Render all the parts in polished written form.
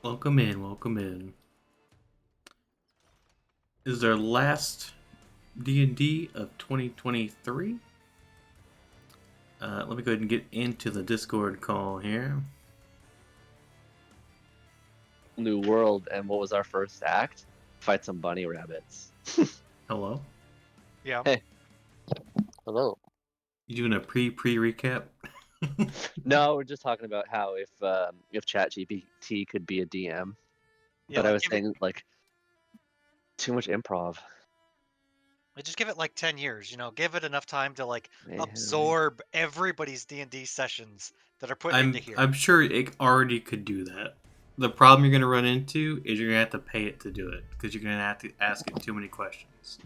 Welcome in, welcome in. This is our last D&D of 2023. Let me go ahead and get into the Discord call here. New world, and what was our first act? Fight some bunny rabbits. Hello? Yeah. Hey. Hello. You doing a pre-recap? No, we're just talking about how if ChatGPT could be a DM. Yeah, But I was saying like too much improv. just give it like 10 years, give it enough time to Yeah. absorb everybody's D&D sessions that are put into here. I'm sure it already could do that. The problem you're going to run into is you're going to have to pay it to do it because you're going to have to ask it too many questions.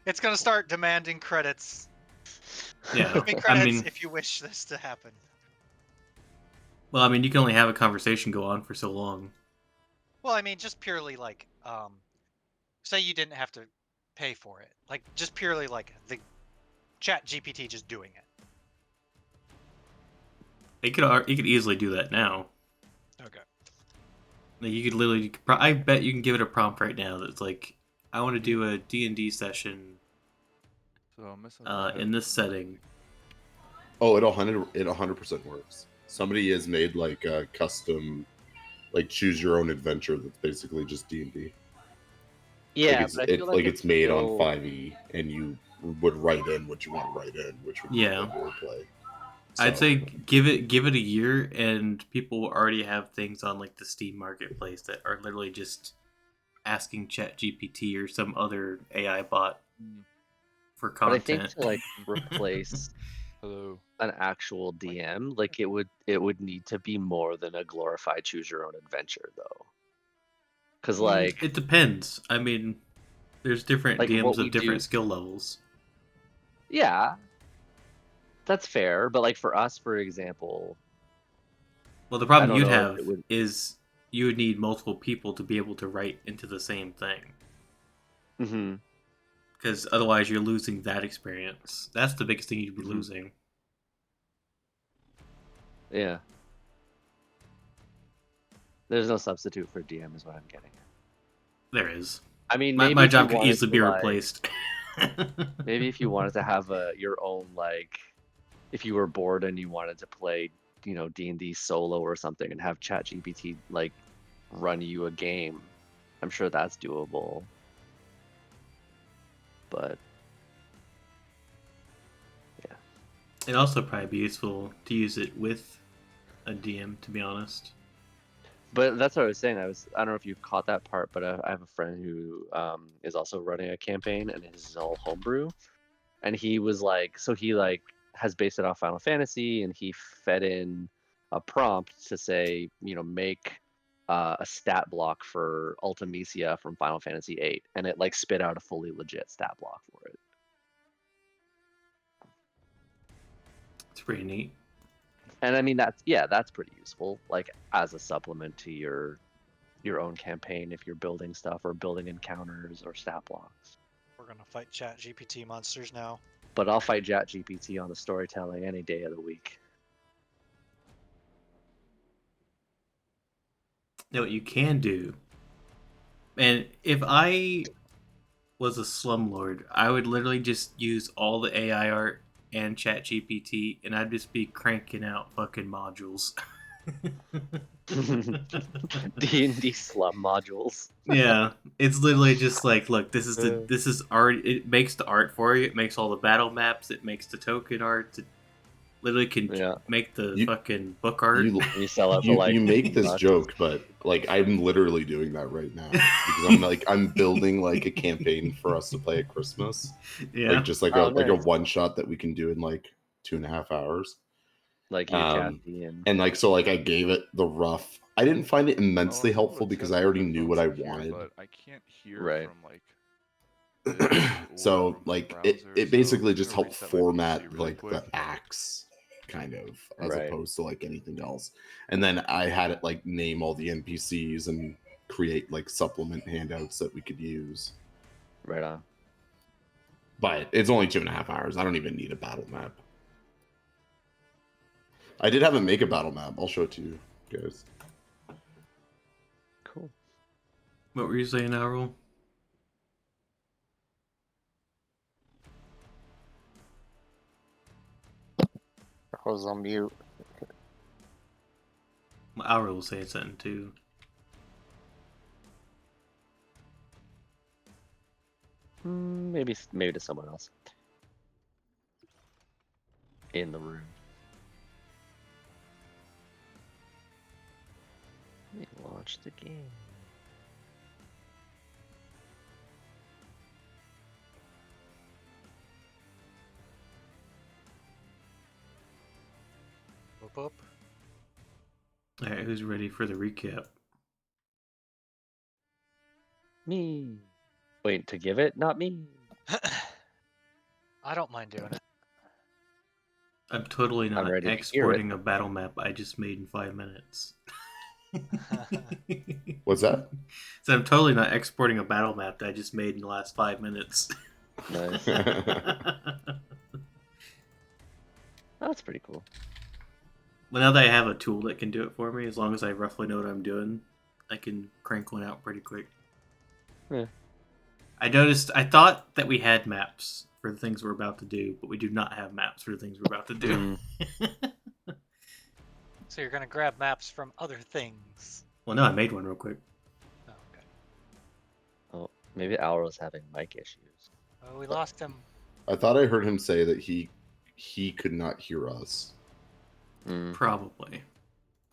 It's going to start demanding credits. Yeah, Give me credits if you wish this to happen. Well, I mean, you can only have a conversation go on for so long. Well, I mean, just purely say you didn't have to pay for it. Like, just purely like the chat GPT just doing it. It could easily do that now. Okay. Like you could literally, I bet you can give it a prompt right now that's like, I want to do a D&D session in this setting. Oh, it 100% works. Somebody has made like a custom, like choose your own adventure that's basically just D&D. Yeah, like it's made on 5e, and you would write in what you want to write in, which would be roleplay. So, I'd say give it a year, and people already have things on like the Steam marketplace that are literally just asking ChatGPT or some other AI bot for content. But I think to like replace an actual DM, like it would need to be more than a glorified choose your own adventure, though. Because like it depends. I mean, there's different like DMs of different skill levels. Yeah, that's fair. But like for us, for example, well, the problem you'd have is you would need multiple people to be able to write into the same thing. Mm-hmm. Because otherwise, you're losing that experience. That's the biggest thing you'd be losing. Yeah. There's no substitute for DM, is what I'm getting at. There is. I mean, my job could easily be replaced. Maybe if you wanted to have your own, like, if you were bored and you wanted to play, D&D solo or something, and have ChatGPT like run you a game, I'm sure that's doable. But yeah, it'd also probably be useful to use it with a DM, to be honest. But that's what I was saying. I don't know if you caught that part, but I have a friend who is also running a campaign, and his is all homebrew. And he was like, so he like has based it off Final Fantasy, and he fed in a prompt to say, make a stat block for Ultimecia from Final Fantasy VIII, and it like spit out a fully legit stat block for it. It's pretty neat. And I mean that's pretty useful, like as a supplement to your own campaign if you're building stuff or building encounters or stat blocks. We're gonna fight ChatGPT monsters now. But I'll fight ChatGPT on the storytelling any day of the week. You know what you can do? And if I was a slumlord, I would literally just use all the AI art and ChatGPT, and I'd just be cranking out fucking modules. D&D slum modules. Yeah, it's literally just like, look, this is art. It makes the art for you. It makes all the battle maps. It makes the token art. It literally can make the fucking book art. You sell it for you make this joke, but like I'm literally doing that right now because I'm building like a campaign for us to play at Christmas. Yeah, like just like a one shot that we can do in like 2.5 hours. Like you, Kathy, and like so like I gave it the rough. I didn't find it immensely helpful because I already knew what I wanted. But I can't hear from like. So like it basically just helped format like the acts, kind of, as opposed to like anything else. And then I had it like name all the NPCs and create like supplement handouts that we could use. Right on. But it's only 2.5 hours. I don't even need a battle map. I did have him make a battle map. I'll show it to you guys. Cool. What were you saying, Owl? I was on mute. Owl was saying something too. Maybe to someone else in the room. Let me launch the game. Whoop whoop. Alright, who's ready for the recap? Me. Wait, to give it? Not me. I don't mind doing it. I'm totally I'm not ready to hear it. exporting a battle map I just made in 5 minutes. What's that? So I'm totally not exporting a battle map that I just made in the last 5 minutes. Nice. That's pretty cool. Well, now that I have a tool that can do it for me, as long as I roughly know what I'm doing, I can crank one out pretty quick. Yeah. I thought that we had maps for the things we're about to do, but we do not have maps for the things we're about to do. So you're gonna grab maps from other things. Well, no, I made one real quick. Oh, okay. Oh, maybe Auror's having mic issues. Oh, we lost him. I thought I heard him say that he could not hear us. Probably.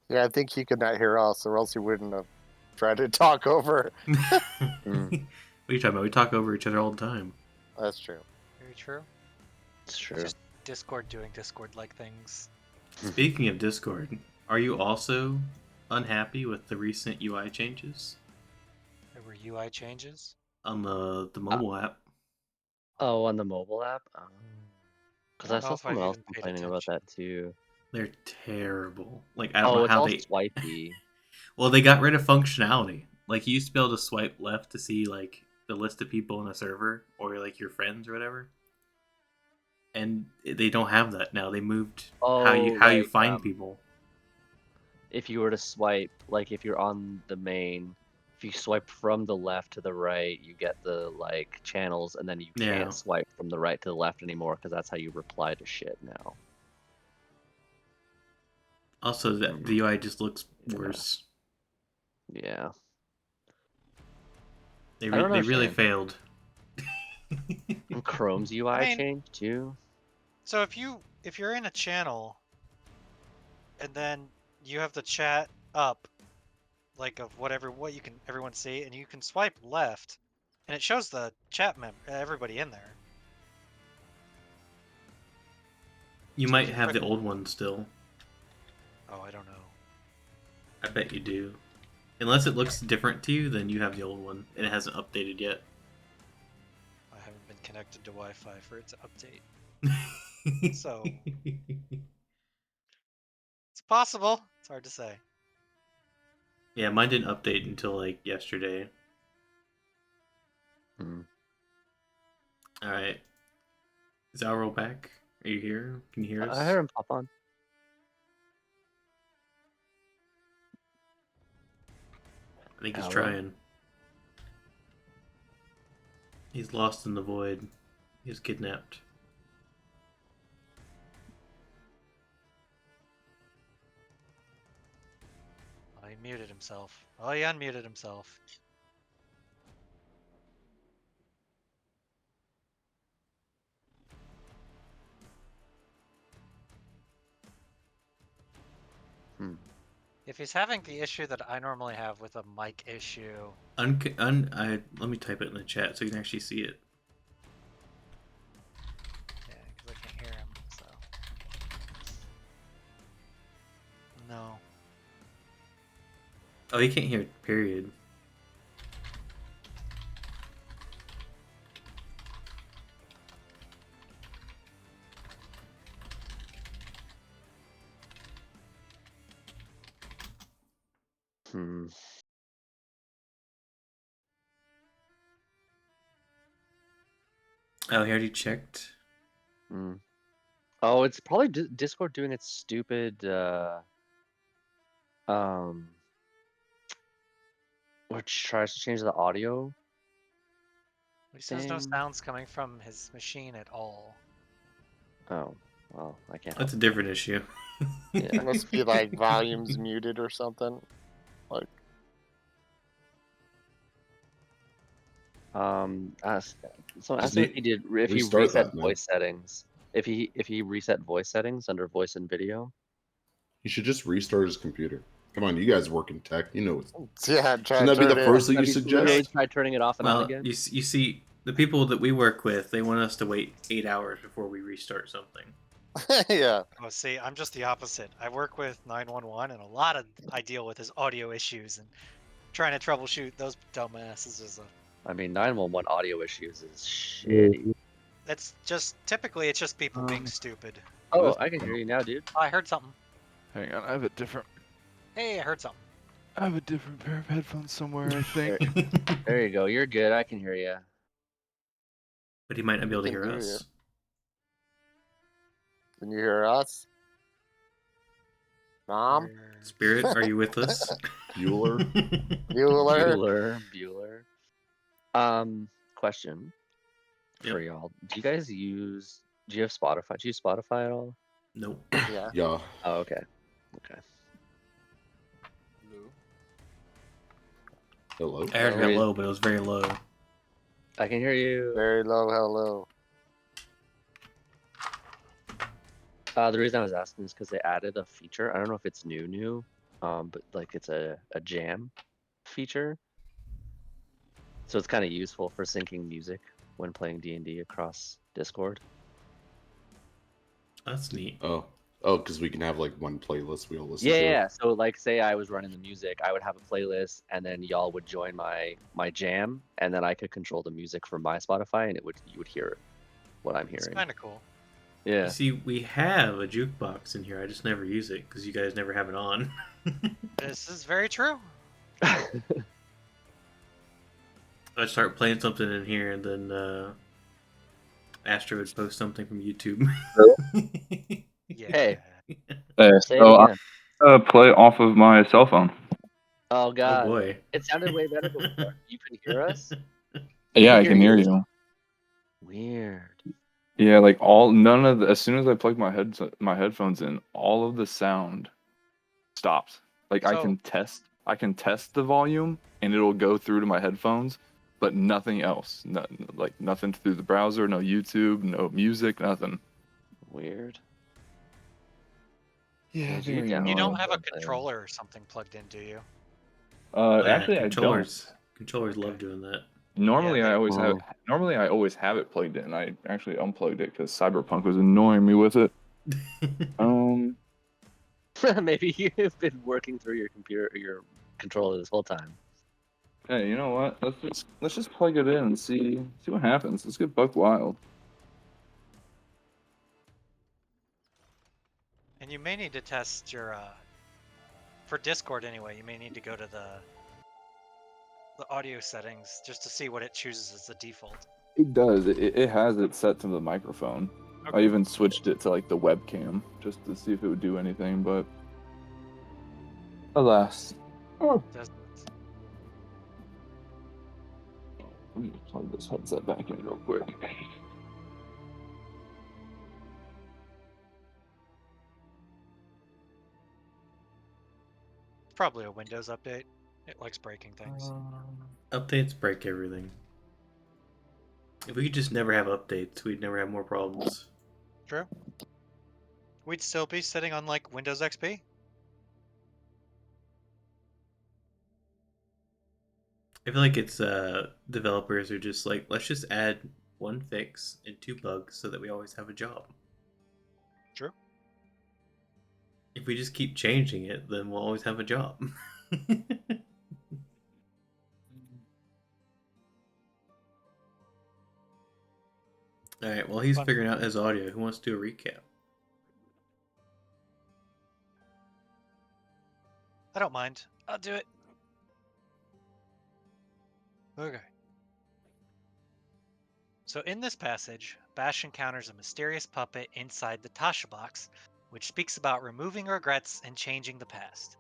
Yeah, I think he could not hear us, or else he wouldn't have tried to talk over. What are you talking about? We talk over each other all the time. That's true. Very true. It's true. Just Discord doing Discord-like things. Speaking of Discord, are you also unhappy with the recent UI changes There were UI changes. on the mobile app? Oh, on the mobile app? Because I don't know saw if I've someone else even paid complaining about that too. They're terrible. Like, I don't know Oh, it's how all they. swipey. Well, they got rid of functionality. Like, you used to be able to swipe left to see like the list of people in a server or like your friends or whatever. And they don't have that now. They moved how you like, find people. If you were to swipe, like if you're on the main, if you swipe from the left to the right, you get the like channels, and then you Yeah. can't swipe from the right to the left anymore because that's how you reply to shit now. Also, the UI just looks worse. Yeah. They I don't really understand. failed. And Chrome's UI I mean- changed too. So if you're in a channel, and then you have the chat up, like of what you can everyone see, and you can swipe left, and it shows the chat everybody in there. You So might if you have click- the old one still. Oh, I don't know. I bet you do. Unless it looks different to you, then you have the old one, and it hasn't updated yet. I haven't been connected to Wi-Fi for it to update. So it's possible. It's hard to say. Yeah, mine didn't update until like yesterday. Alright. Is Alro back? Are you here? Can you hear us? I heard him pop on. I think he's Alro? trying. He's lost in the void. He was kidnapped. Oh, he muted himself. Oh, he unmuted himself. If he's having the issue that I normally have with a mic issue, let me type it in the chat so you can actually see it. yeah, because I can't hear him, so no. Oh, he can't hear it, period. Oh, he already checked. Oh, it's probably Discord doing its stupid Or tries to change the audio. He says no thing. sounds coming from his machine at all. Oh, well, I can't. That's a different issue. Yeah. It must be like volumes muted or something. Like, so Just ask him if he did if he restart reset that, man. voice settings. If he reset voice settings under voice and video. He should just restart his computer. Come on, you guys work in tech. You know it's. yeah, Shouldn't that be the first thing you Have you literally suggest? tried turning it off and on Well, again? you see, the people that we work with, they want us to wait 8 hours before we restart something. yeah. Oh, see, I'm just the opposite. I work with 911, and a lot of I deal with is audio issues, and trying to troubleshoot those dumbasses is a. I mean, 911 audio issues is shitty. It's just typically it's just people being stupid. Oh, I can hear you now, dude. I heard something. Hang on, I have a different Hey, I heard something. pair of headphones somewhere, I think. There you go. You're good. I can hear you. But he might not be able to Can hear hear us. Can you hear us? Mom? Spirit, are you with us? Bueller. Bueller? Bueller. Question Yep. for y'all. Do you guys use? Do you have Spotify? Do you use Spotify at all? Nope. Yeah. Yeah. Oh, okay. Okay. Hello. I heard Hello. hello, but it was very low. I can hear you. Very low hello. The reason I was asking is because they added a feature. I don't know if it's new, but like it's a jam feature. So it's kind of useful for syncing music when playing D&D across Discord. That's neat. Oh, because we can have like one playlist we all listen Yeah, to. yeah. So like, say I was running the music, I would have a playlist, and then y'all would join my jam, and then I could control the music from my Spotify, and you would hear what I'm It's hearing. kind of cool. Yeah. You see, we have a jukebox in here. I just never use it because you guys never have it on. This is very true. I'd start playing something in here, and then Astro would post something from YouTube. Yeah. Hey. Say So it again. I play off of my cell phone. Oh Oh God, boy. it sounded way better before. You can hear us? Yeah, I can can hear hear you. you. Weird. Yeah, like as soon as I plug my headphones in, all of the sound stops. Like I So- can test the volume and it'll go through to my headphones, but nothing else. Nothing through the browser, no YouTube, no music, nothing. Weird. Yeah, You very can- You don't odd. have a controller or something plugged in, do you? Actually, I don't. Controllers love doing that. Normally, Yeah, I always have. Normally, I always have it plugged in. I actually unplugged it because Cyberpunk was annoying me with it. Maybe you've been working through your computer, your controller this whole time. Hey, you know what? Let's just plug it in and see what happens. Let's get buck wild. And you may need to test your for Discord anyway. You may need to go to the audio settings just to see what it chooses as the default. It does. It has it set to the microphone. Okay. I even switched it to like the webcam just to see if it would do anything, but alas. Oh. Doesn't. Let me plug this headset back in real quick. Probably a Windows update. It likes breaking things. Updates break everything. If we could just never have updates, we'd never have more problems. True. We'd still be sitting on like Windows XP. I feel like it's developers are just like, let's just add one fix and 2 bugs so that we always have a job. True. If we just keep changing it, then we'll always have a job. Alright, well, he's figuring out his audio. Who wants to do a recap? I don't mind. I'll do it. Okay. So in this passage, Bash encounters a mysterious puppet inside the Tasha box, which speaks about removing regrets and changing the past.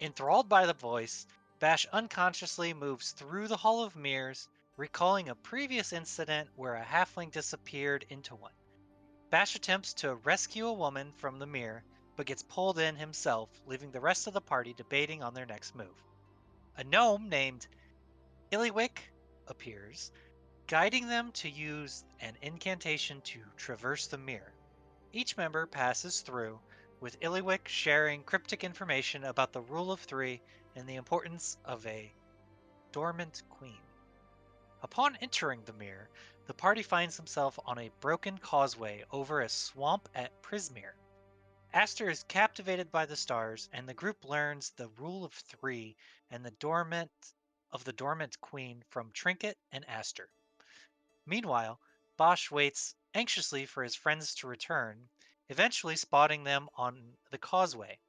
Enthralled by the voice, Bash unconsciously moves through the Hall of Mirrors, recalling a previous incident where a halfling disappeared into one. Bash attempts to rescue a woman from the mirror, but gets pulled in himself, leaving the rest of the party debating on their next move. A gnome named Illywick appears, guiding them to use an incantation to traverse the mirror. Each member passes through, with Illywick sharing cryptic information about the rule of 3 and the importance of a dormant queen. Upon entering the mirror, the party finds themselves on a broken causeway over a swamp at Prismere. Aster is captivated by the stars, and the group learns the rule of 3 and the dormant queen from Trinket and Aster. Meanwhile, Bosch waits anxiously for his friends to return, eventually spotting them on the causeway.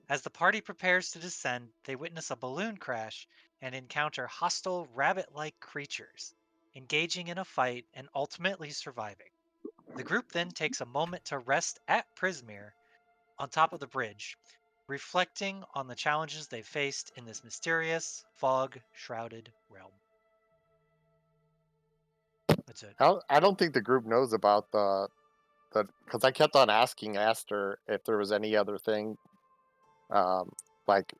As the party prepares to descend, they witness a balloon crash and encounter hostile rabbit-like creatures, engaging in a fight and ultimately surviving. The group then takes a moment to rest at Prismere on top of the bridge, reflecting on the challenges they faced in this mysterious, fog-shrouded realm. That's it. I don't think the group knows about the because I kept on asking Aster if there was any other thing, like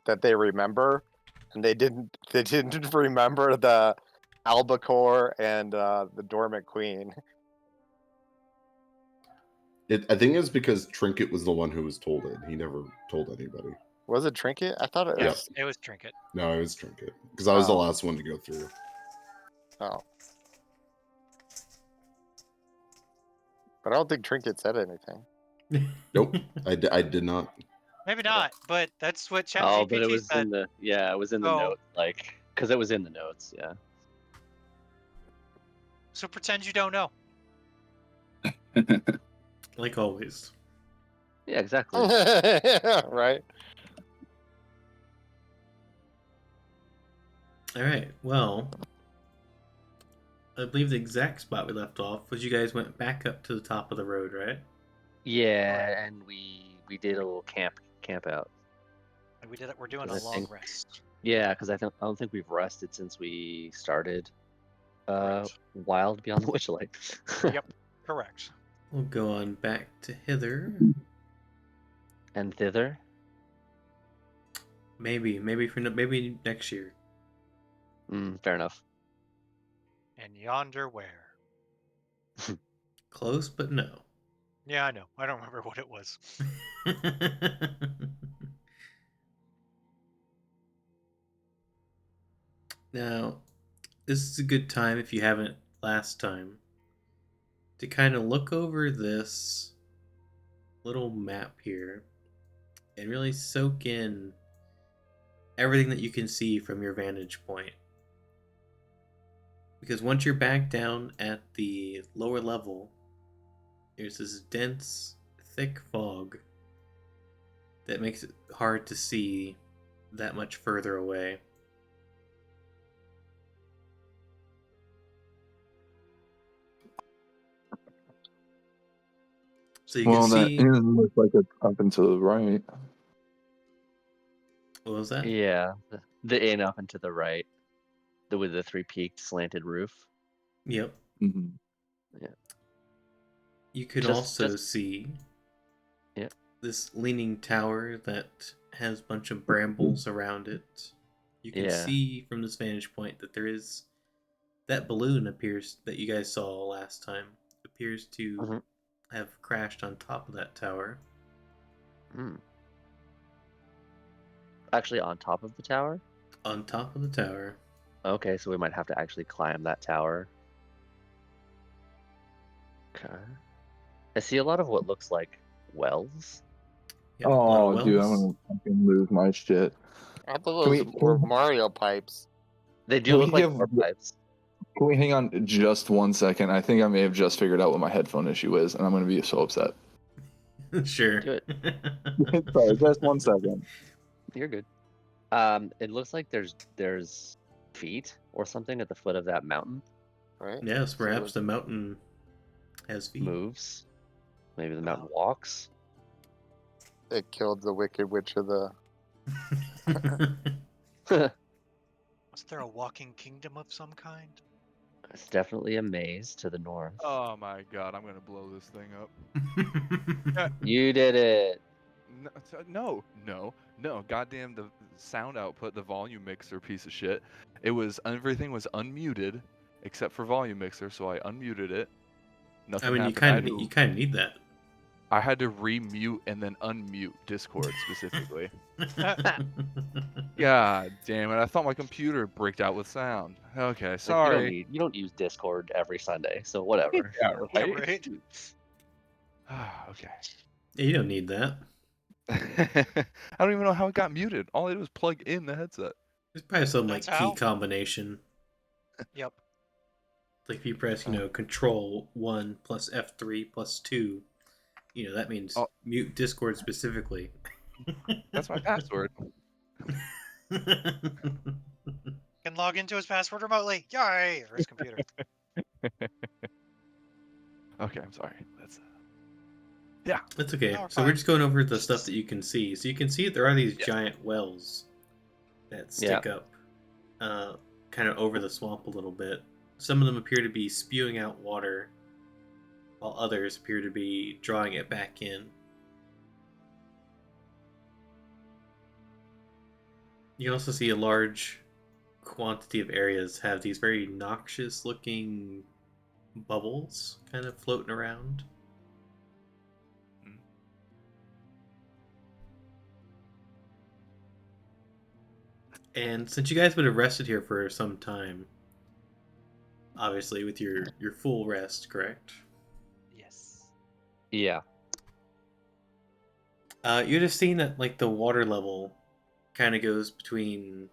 that they remember, and they didn't. They didn't remember the albacore and the dormant queen. I think it's because Trinket was the one who was told it. He never told anybody. Was it Trinket? I thought it was. Yes, it was Trinket. No, it was Trinket because I was the last one to go through. Oh. But I don't think Trinket said anything. Nope, I did not. Maybe not, but that's what ChatGPT Oh, but it was said. in the it was in the notes, like because it was in the notes, yeah. So pretend you don't know. Like always. Yeah, exactly. Right. All right. Well, I believe the exact spot we left off was you guys went back up to the top of the road, right? Yeah, and we did a little camp out. We did it. We're doing a long rest. Yeah, because I don't think we've rested since we started Right. Wild Beyond the Witchlight. Yep, correct. We'll go on back to Hither. And Thither. Maybe next year. Fair enough. And yonder where? Close, but no. Yeah, I know. I don't remember what it was. Now, this is a good time, if you haven't last time, to kind of look over this little map here and really soak in everything that you can see from your vantage point. Because once you're back down at the lower level, there's this dense, thick fog that makes it hard to see that much further away. So you can see. That inn looks like it's up and to the right. What was that? Yeah, the inn up and to the right, with the 3-peaked slanted roof. Yep. Mm-hmm. Yeah. You could also see this leaning tower that has a bunch of brambles around it. You can see from this vantage point that there is that balloon appears that you guys saw last time appears to have crashed on top of that tower. Actually, on top of the tower? On top of the tower. Okay, so we might have to actually climb that tower. Okay. I see a lot of what looks like wells. Yep, wells. Dude, I'm gonna fucking lose my shit. I thought those were Mario pipes. They do look like more pipes. Can we hang on just 1 second? I think I may have just figured out what my headphone issue is, and I'm gonna be so upset. Sure. Do it. Sorry, just 1 second. You're good. It looks like there's feet or something at the foot of that mountain. Right? Yes, perhaps the mountain has feet. Moves. Maybe the mountain walks. It killed the Wicked Witch of the... Was there a walking kingdom of some kind? It's definitely a maze to the north. Oh my god, I'm gonna blow this thing up. You did it. No. Goddamn the sound output, the volume mixer piece of shit. Everything was unmuted except for volume mixer, so I unmuted it. Nothing I mean, happened. you kind of need that. I had to remute and then unmute Discord specifically. God damn it! I thought my computer bricked out with sound. Okay, sorry. Like, you don't use Discord every Sunday, so whatever. Yeah, Yeah, right. right. Okay. Yeah, you don't need that. I don't even know how it got muted. All I did was plug in the headset. There's probably some like That's key how? combination. Yep. Like if you press, Control 1 plus F3 plus 2, that means mute Discord specifically. That's my password. Can log into his password remotely. Yay! Or his computer. Okay, I'm sorry. Yeah. That's okay. No, we're So we're fine. just going over the stuff that you can see. So you can see there are these giant wells that stick up kind of over the swamp a little bit. Some of them appear to be spewing out water, while others appear to be drawing it back in. You can also see a large quantity of areas have these very noxious looking bubbles kind of floating around. And since you guys would have rested here for some time, obviously with your full rest, correct? Yes. Yeah. You'd have seen that like the water level kind of goes between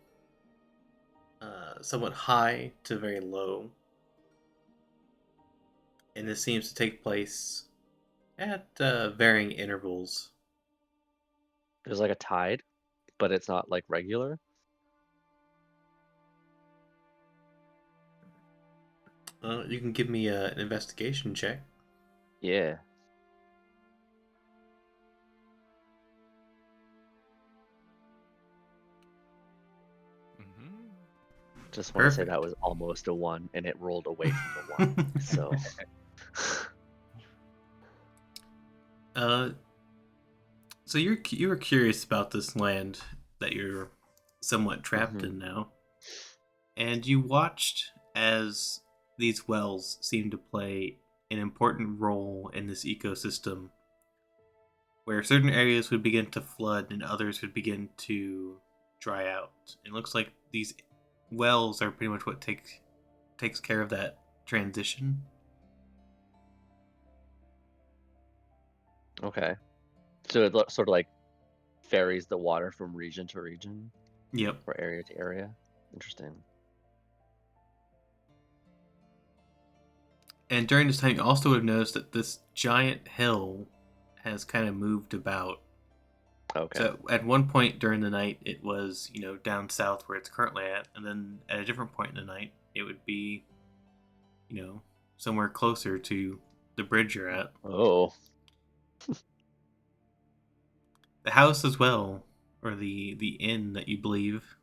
somewhat high to very low, and this seems to take place at varying intervals. There's like a tide, but it's not like regular. You can give me an investigation check. Yeah. Just want to say that was almost a 1, and it rolled away from the 1. So. So you were curious about this land that you're somewhat trapped in now, and you watched as these wells seem to play an important role in this ecosystem, where certain areas would begin to flood and others would begin to dry out. It looks like these wells are pretty much what takes care of that transition. Okay. So it sort of like varies the water from region to region? Yep. Or area to area? Interesting. And during this time, you also would have noticed that this giant hill has kind of moved about. Okay. So at one point during the night, it was, down south where it's currently at. And then at a different point in the night, it would be, somewhere closer to the bridge you're at. Oh. The house as well, or the inn that you believe,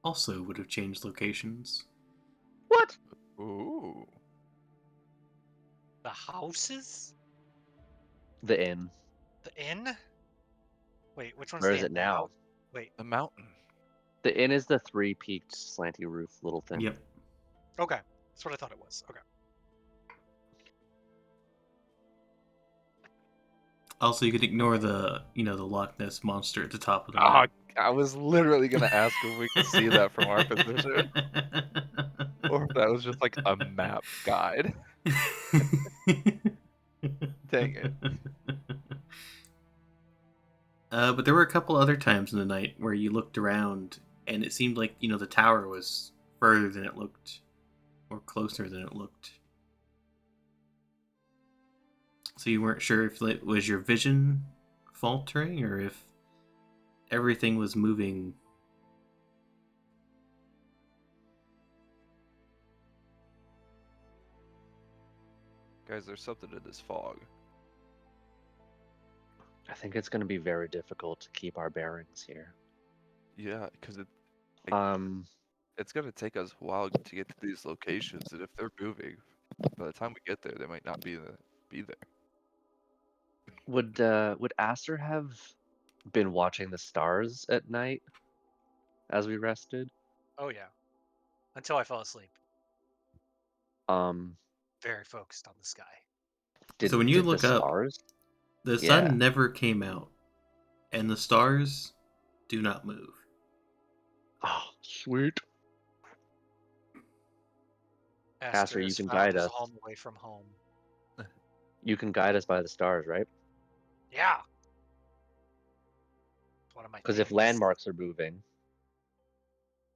also would have changed locations. What? Ooh. The houses? The inn. The inn? Wait, which one's Where the is inn it now? Wait. The mountain. The inn is the 3-peaked slanty roof little thing. Yep. Okay. That's what I thought it was. Okay. Also, you could ignore the Loch Ness monster at the top of the map. I was literally gonna ask if we could see that from our position, or if that was just like a map guide. Dang it. But there were a couple other times in the night where you looked around and it seemed like, the tower was further than it looked, or closer than it looked. So you weren't sure if it was your vision faltering or if everything was moving. Guys, there's something in this fog. I think it's going to be very difficult to keep our bearings here. Yeah, because It's gonna take us a while to get to these locations, and if they're moving, by the time we get there, they might not be there. Would Aster have been watching the stars at night as we rested? Oh yeah. Until I fell asleep. Um, Very focused on the sky. So when you did look the up, stars? the Yeah. sun never came out, and the stars do not move. Oh, sweet. Aster, you has can found guide his us. home away from home. You can guide us by the stars, right? Yeah. One of my Because if things. landmarks are moving,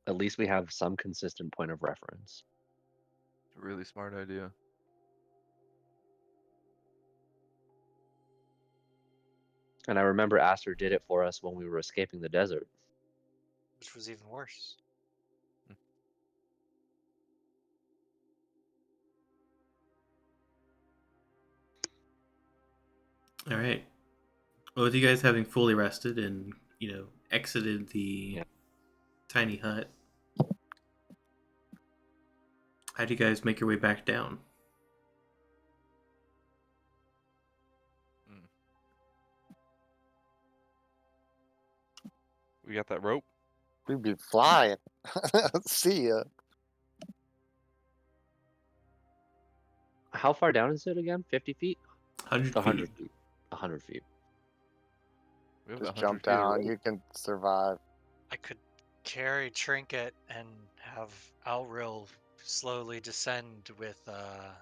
at least we have some consistent point of reference. Really smart idea. And I remember Aster did it for us when we were escaping the desert. Which was even worse. All right. Well, with you guys having fully rested and exited the tiny hut, how do you guys make your way back down? We got that rope. We'd be flying. See ya. How far down is it again? 50 feet? 100 100 feet. feet. 100 feet. We have Just 100 jump feet of down. rope. You can survive. I could carry Trinket and have Alril slowly descend with a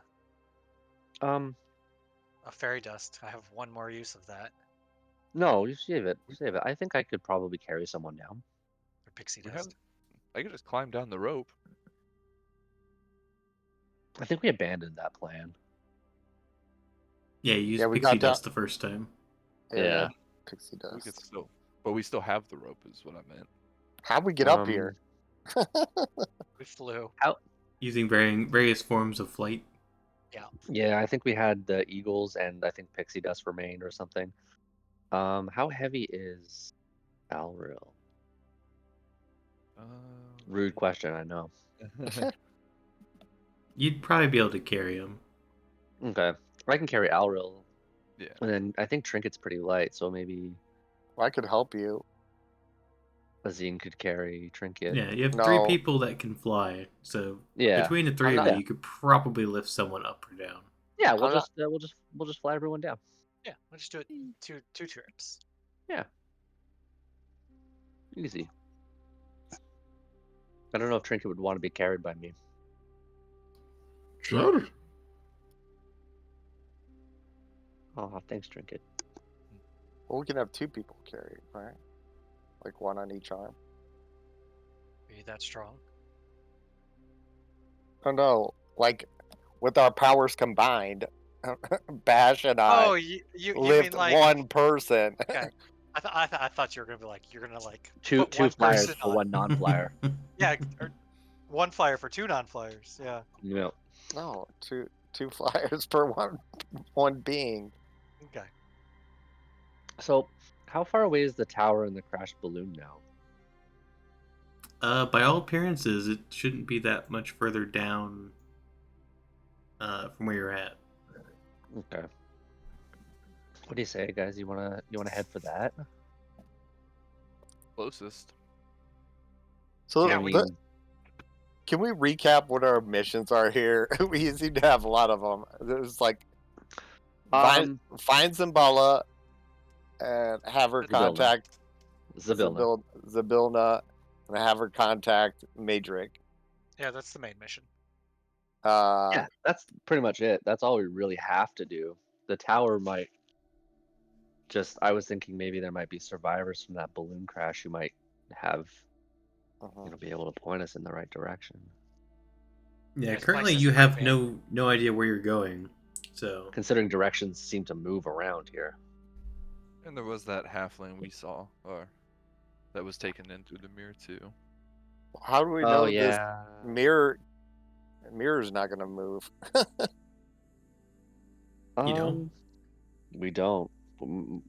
fairy dust. I have one more use of that. No, you save it. Save it. I think I could probably carry someone down. Or pixie We dust. I could just climb down the rope. I think we abandoned that plan. Yeah, you used Yeah, we pixie got down- dust the first time. Yeah. Pixie We could dust. but we still have the rope, is what I meant. How'd we get up here? We flew. Using various forms of flight. Yeah, I think we had the eagles and I think pixie dust remained or something. How heavy is Alril? Rude question, I know. You'd probably be able to carry him. Okay, I can carry Alril. Yeah. And then I think Trinket's pretty light, so maybe Well, I could help you. Azine could carry Trinket. Yeah, you have No. 3 people that can fly, so Yeah. between the 3 of not- you, you could probably lift someone up or down. Yeah, I'm not- we'll just fly everyone down. Yeah, we'll just do it two trips. Easy. I don't know if Trinket would want to be carried by me. Sure. Oh, thanks, Trinket. Well, we can have 2 people carry, right? Like one on each arm. Are you that strong? Oh no, like with our powers combined, Bash and I Oh, you lift mean like one person. Okay. I thought you were gonna be like you're gonna like Two put one flyers person for on. one non-flyer. Yeah, or one flyer for 2 non-flyers. Yeah. Yeah. No, two flyers per one being. Okay. So, how far away is the tower and the crashed balloon now? By all appearances, it shouldn't be that much further down from where you're at. Okay. What do you say, guys? You wanna head for that? Closest. So Yeah, can we recap what our missions are here? We seem to have a lot of them. There's like find Zimbala and have her Zybilna. contact Zybilna. Zybilna and have her contact Madrick. Yeah, that's the main mission. Yeah, that's pretty much it. That's all we really have to do. The tower might just. I was thinking maybe there might be survivors from that balloon crash who might have, be able to point us in the right direction. Yeah, There's currently places you to have camp. no idea where you're going. So Considering directions seem to move around here. And there was that halfling we saw, or that was taken in through the mirror too. How do we know this mirror's not gonna move? You don't? We don't.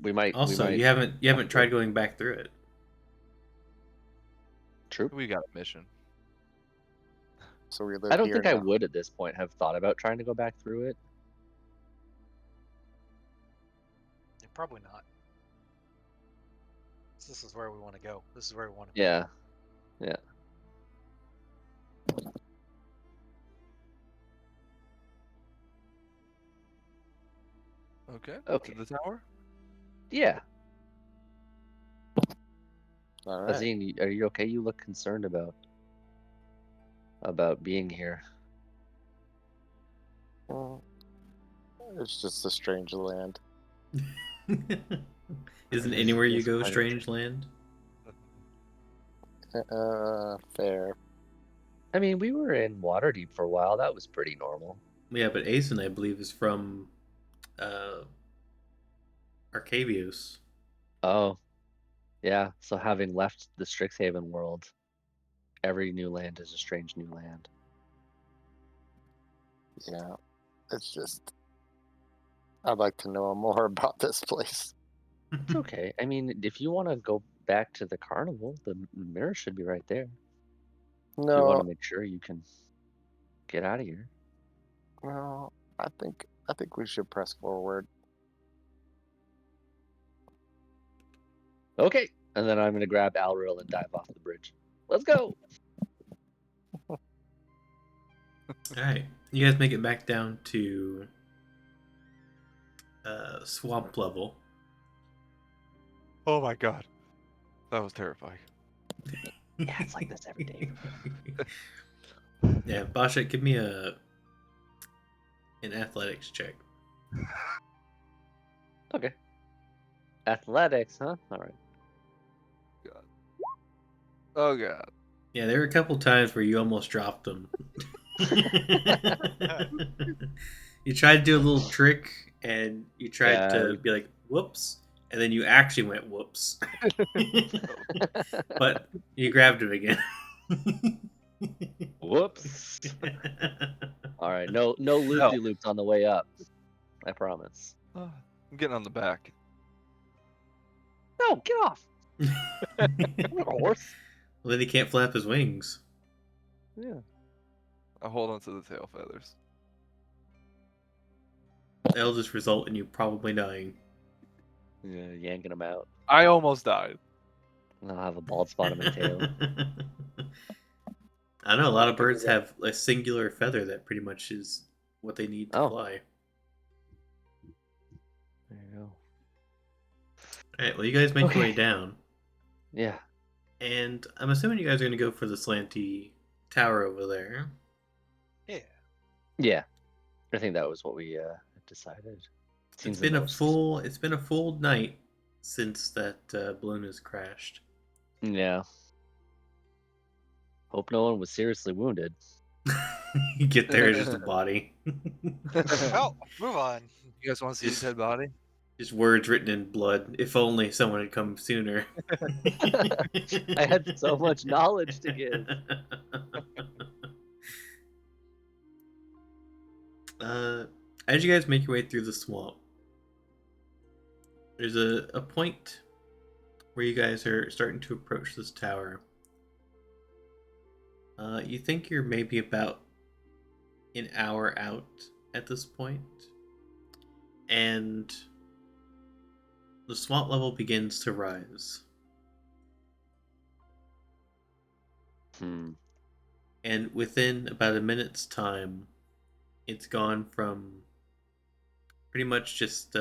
We might. also we might... you haven't tried going back through it. True. We got a mission. So we live I don't here think I now. would at this point have thought about trying to go back through it. Yeah, probably not. This is where we want to go. This is where we want to be. Yeah. Yeah. Okay. Okay. To the tower. Yeah. All right. Azine, are you okay? You look concerned about being here. Well, it's just a strange land. Isn't anywhere you It's go quite strange land? Fair. I mean, we were in Waterdeep for a while. That was pretty normal. Yeah, but Aeson, I believe, is from Arcavius. Oh, yeah. So having left the Strixhaven world, every new land is a strange new land. Yeah. It's just. I'd like to know more about this place. It's okay. I mean, if you want to go back to the carnival, the mirror should be right there. If you want No, to make sure you can get out of here. no. I think we should press forward. Okay. And then I'm going to grab Alril and dive off the bridge. Let's go. All right, you guys make it back down to swamp level. Oh my god. That was terrifying. Yeah, it's like this every day. Yeah, Basha, give me an athletics check. Okay. Athletics, huh? All right. God. Oh god. Yeah, there were a couple times where you almost dropped them. You tried to do a little trick, and you tried to be like, whoops, and then you actually went, whoops. But you grabbed him again. Whoops. All right, no loop-de-loops on the way up. I promise. I'm getting on the back. No, get off. I'm not a horse. Well, then he can't flap his wings. Yeah. I hold on to the tail feathers. That'll just result in you probably dying. Yeah, yanking them out. I almost died. And I'll have a bald spot on my tail. I know a lot of birds have a singular feather that pretty much is what they need to fly. There you go. Alright, well, you guys make your way down. Yeah. And I'm assuming you guys are going to go for the slanty tower over there. Yeah. Yeah. I think that was what we decided. It's been a full night since that balloon has crashed. Yeah. Hope no one was seriously wounded. You get there, it's just a body. Well, move on. You guys want to see his dead body? Just words written in blood. If only someone had come sooner. I had so much knowledge to give. As you guys make your way through the swamp, there's a point where you guys are starting to approach this tower. You think you're maybe about an hour out at this point, and the swamp level begins to rise. And within about a minute's time, it's gone from pretty much just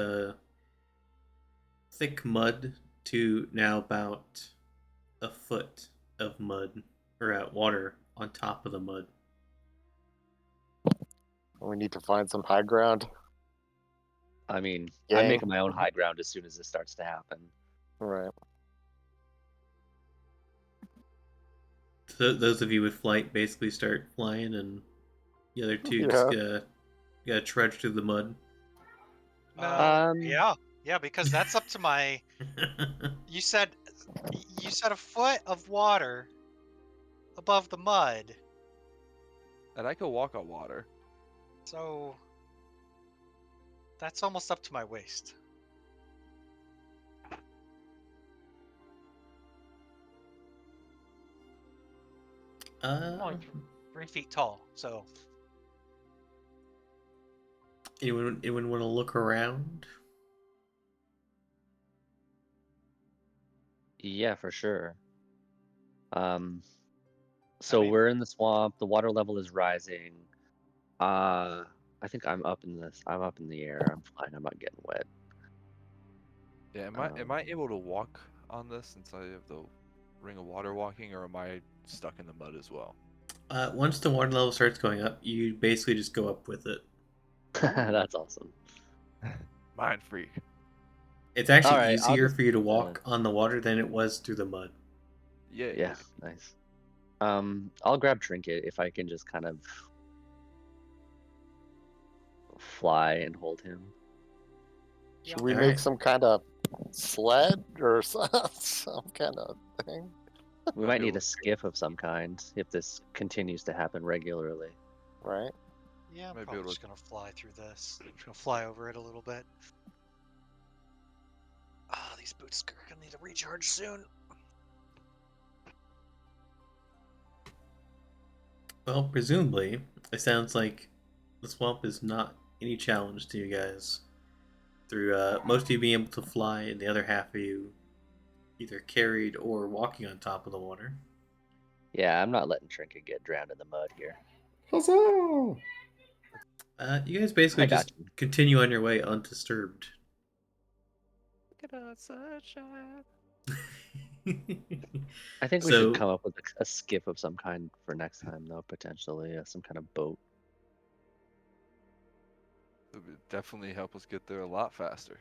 thick mud to now about a foot of mud, or water on top of the mud. We need to find some high ground. I mean, Yeah. I'm making my own high ground as soon as this starts to happen. Right. So those of you with flight basically start flying, and the other two just gotta trudge through the mud. Yeah, because that's up to my. You said a foot of water above the mud. And I could walk on water. So that's almost up to my waist. I'm only 3 feet tall, so anyone want to look around? Yeah, for sure. So we're in the swamp. The water level is rising. I think I'm up in this. I'm up in the air. I'm fine. I'm not getting wet. Yeah, am I able to walk on this since I have the ring of water walking, or am I stuck in the mud as well? Once the water level starts going up, you basically just go up with it. That's awesome. Mind freak. It's actually All right, I'll easier just for you to walk on the water than it was through the mud. yeah, nice. I'll grab Trinket if I can just kind of fly and hold him. Should we All make right. some kind of sled or some kind of thing? We might need a skiff of some kind if this continues to happen regularly. Right? yeah, I'm Might be probably able just gonna fly through this. I'm just gonna fly over it a little bit. Ah, these boots are gonna need a recharge soon. Well, presumably, it sounds like the swamp is not any challenge to you guys. Through most of you being able to fly, and the other half of you either carried or walking on top of the water. Yeah, I'm not letting Trinket get drowned in the mud here. Huzzah! You guys basically I got just continue on your way undisturbed. Look at us, sunshine. I think we So- should come up with a skiff of some kind for next time, though, potentially. Some kind of boat. It would definitely help us get there a lot faster.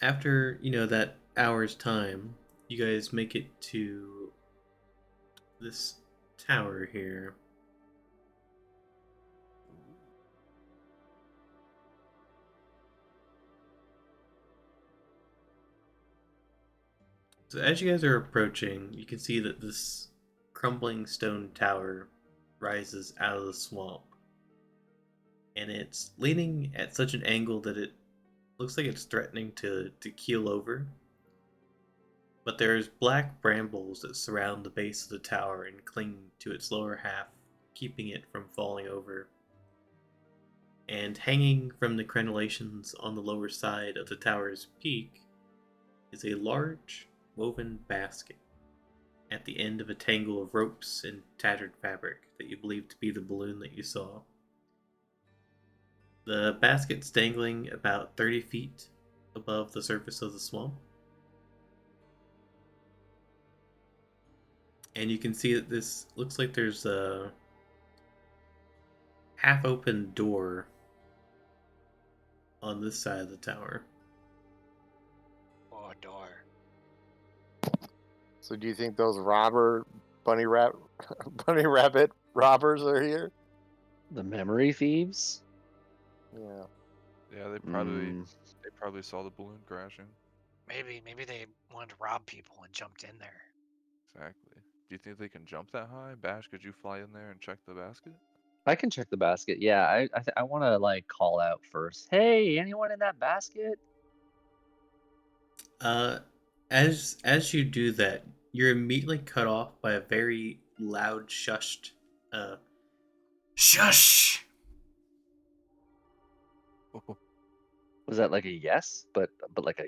After, that hour's time, you guys make it to this tower here. So as you guys are approaching, you can see that this crumbling stone tower rises out of the swamp. And it's leaning at such an angle that it looks like it's threatening to keel over. But there's black brambles that surround the base of the tower and cling to its lower half, keeping it from falling over. And hanging from the crenellations on the lower side of the tower's peak is a large woven basket at the end of a tangle of ropes and tattered fabric that you believe to be the balloon that you saw. The basket's dangling about 30 feet above the surface of the swamp. And you can see that this looks like there's a half-open door on this side of the tower. Oh, door. So do you think those bunny rabbit robbers are here? The memory thieves? Yeah. Yeah, they probably saw the balloon crashing. Maybe they wanted to rob people and jumped in there. Exactly. Do you think they can jump that high? Bash, could you fly in there and check the basket? I can check the basket. Yeah, I want to like call out first. Hey, anyone in that basket? As you do that, you're immediately cut off by a very loud shush. Was that like a yes? But like a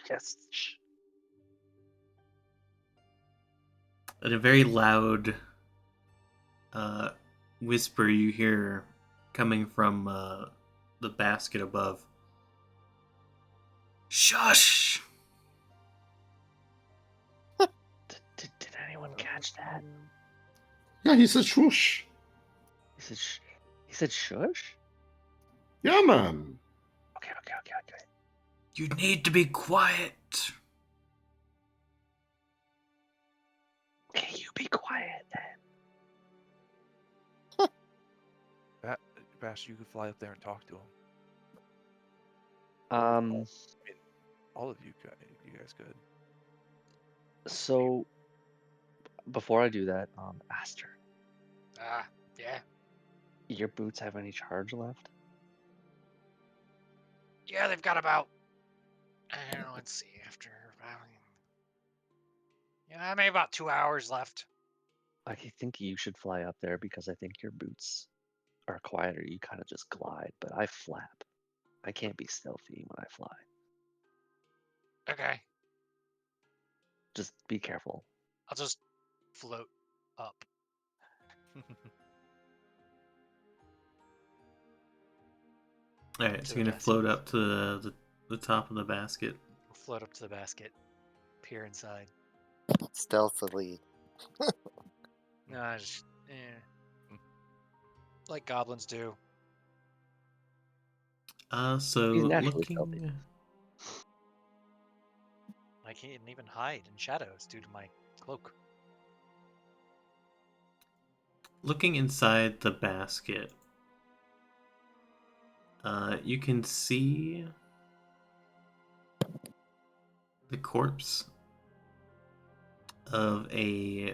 yes. And a very loud whisper you hear coming from the basket above. Shush! Did anyone catch that? Yeah, he said swoosh. He said shush? Yeah, man. Okay. You need to be quiet. Okay, you be quiet then. Bash, you could fly up there and talk to him. All of you guys could. So before I do that, Aster, Yeah. your boots have any charge left? Yeah, they've got about, I don't know, let's see, after, Yeah, maybe about 2 hours left. I think you should fly up there because I think your boots are quieter. You kind of just glide, but I flap. I can't be stealthy when I fly. Okay. Just be careful. I'll just float up. Alright, To so the you're gonna basket. float up to the top of the basket. We'll float up to the basket. Peer inside. Stealthily. No, I just, like goblins do. So He's naturally stealthy. looking I can't even hide in shadows due to my cloak. looking inside the basket, you can see the corpse of a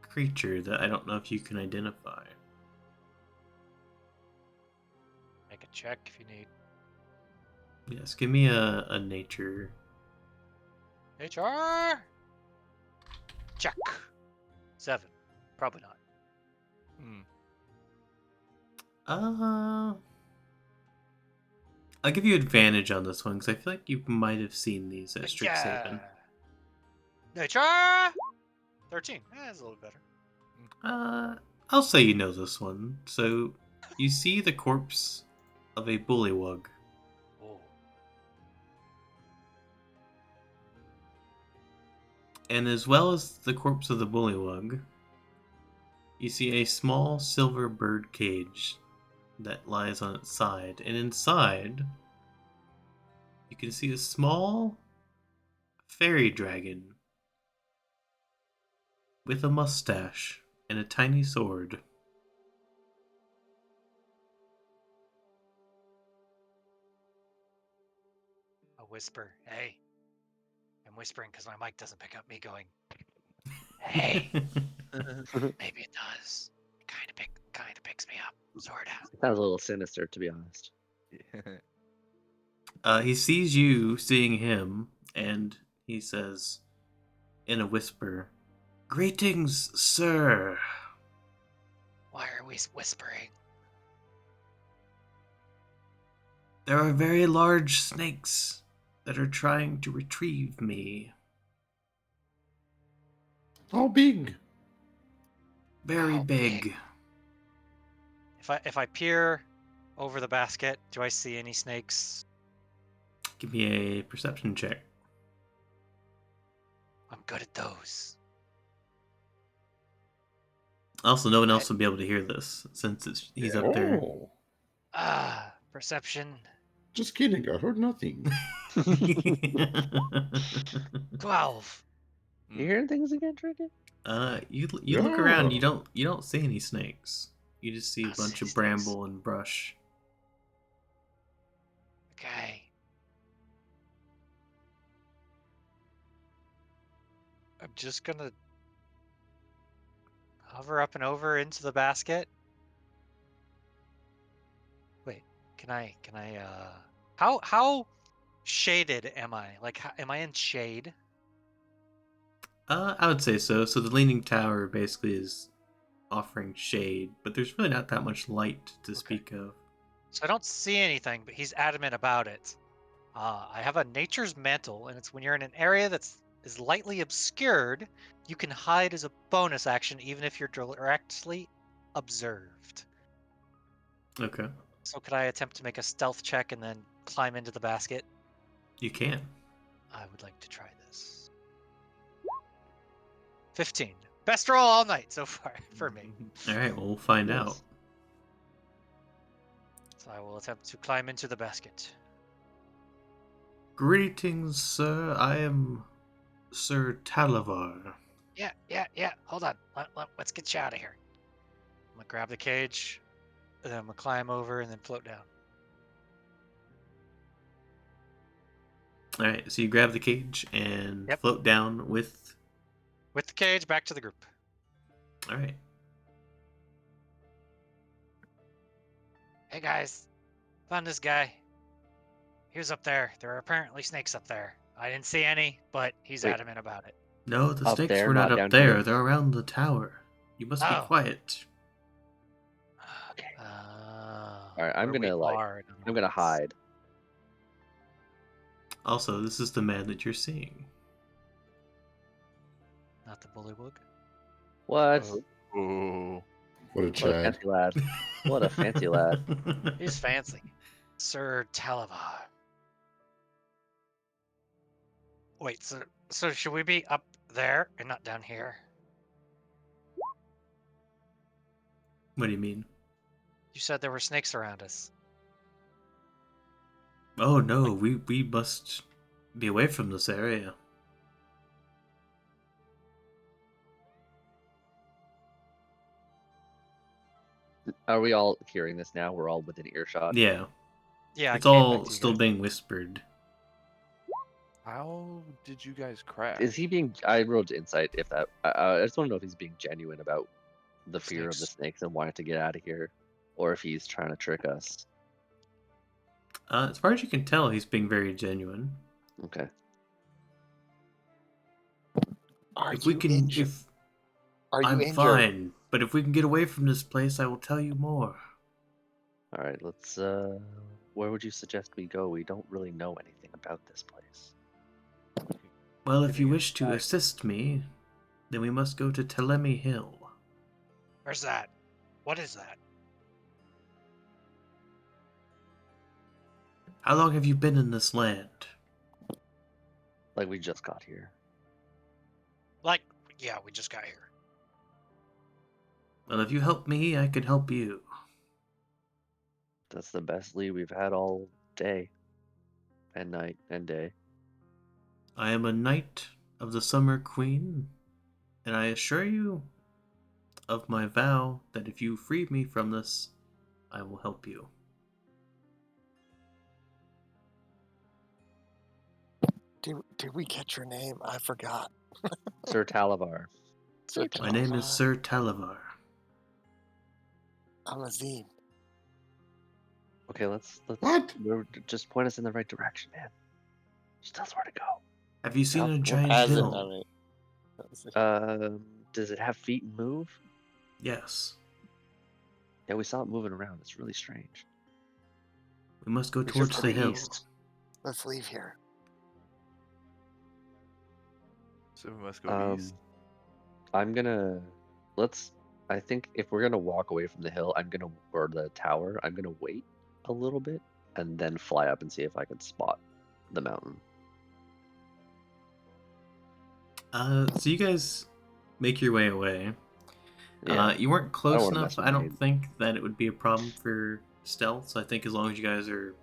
creature that I don't know if you can identify. Make a check if you need. Yes, give me a nature. HR! Check. 7. Probably not. Hmm. I'll give you advantage on this one because I feel like you might have seen these at Strixhaven. HR! 13. That's a little better. I'll say you know this one. So you see the corpse of a bullywug. Oh. And as well as the corpse of the bullywug, you see a small silver bird cage that lies on its side. And inside, you can see a small fairy dragon with a mustache and a tiny sword. A whisper. Hey. I'm whispering because my mic doesn't pick up me going, hey. Maybe it does. It kind of picks me up. Sorta. Sounds a little sinister, to be honest. He sees you seeing him, and he says in a whisper, "Greetings, sir." Why are we whispering? There are very large snakes that are trying to retrieve me. How big? Very How big. If I peer over the basket, do I see any snakes? Give me a perception check. I'm good at those. Also, no one else will be able to hear this since he's up there. Oh, Perception. just kidding. I heard nothing. 12. You hearing things again, Trinket? You look around. You Yeah. don't see any snakes. You just see a I don't bunch see of snakes. bramble and brush. Okay. I'm just gonna hover up and over into the basket. Wait, can I how shaded am I? Like, am I in shade? I would say so. So the leaning tower basically is offering shade, but there's really not that much light to speak of. So I don't see anything, but he's adamant about it. I have a nature's mantle, and it's when you're in an area is lightly obscured, you can hide as a bonus action, even if you're directly observed. Okay. So could I attempt to make a stealth check and then climb into the basket? You can. I would like to try this. 15. Best roll all night so far for me. All right, well, we'll find Nice. out. So I will attempt to climb into the basket. Greetings, sir. I am Sir Talavar. Yeah. Hold on. Let's get you out of here. I'm gonna grab the cage, and then I'm gonna climb over and then float down. All right, so you grab the cage and Yep. float down with. With the cage, back to the group. All right. Hey guys, found this guy. He was up there. There are apparently snakes up there. I didn't see any, but he's Wait. adamant about it. No, the Up snakes there, were not not up down there. here? They're around the tower. You must be Oh. quiet. Okay. All All right, I'm gonna hide. Also, this is the man that you're seeing. Not the bullywug. What? Ooh. What a What a Chad. fancy lad. What a fancy lad. He's fancy. Sir Talavar. Wait, so should we be up there and not down here? What do you mean? You said there were snakes around us. Oh no, we must be away from this area. Are we all hearing this now? We're all within earshot. Yeah, Yeah, it's I came all back to you still guys. being whispered. How did you guys crash? Is he being? I wrote insight. If that, I just want to know if he's being genuine about the fear of the Snakes. snakes and wanting to get out of here, or if he's trying to trick us. As far as you can tell, he's being very genuine. Okay. Are If we you can, injured? if Are you I'm injured? fine, but if we can get away from this place, I will tell you more. All right. Let's. Where would you suggest we go? We don't really know anything about this place. Well, if you Giving wish it to back. assist me, then we must go to Telemi Hill. Where's that? What is that? How long have you been in this land? Like we just got here. Like, yeah, we just got here. Well, if you help me, I can help you. That's the best lead we've had all day, and night, and day. I am a knight of the Summer Queen, and I assure you of my vow that if you free me from this, I will help you. Did we get your name? I forgot. Sir Talavar. Sir My name is Talavar. Sir Talavar. I'm Azim. Okay, let's What? just point us in the right direction, man. Just tell us where to go. Have you seen a Yep, giant as in, hill? I mean, Does it have feet and move? Yes. Yeah, we saw it moving around. It's really strange. We must go We should towards go the hill. east. let's leave here. So we must go east. I'm gonna I think if we're gonna walk away from the hill, or the tower, I'm gonna wait a little bit and then fly up and see if I can spot the mountain. So you guys make your way away. Yeah. You weren't close wanna enough. mess with I don't Nate. think that it would be a problem for stealth. So I think as long as you guys are,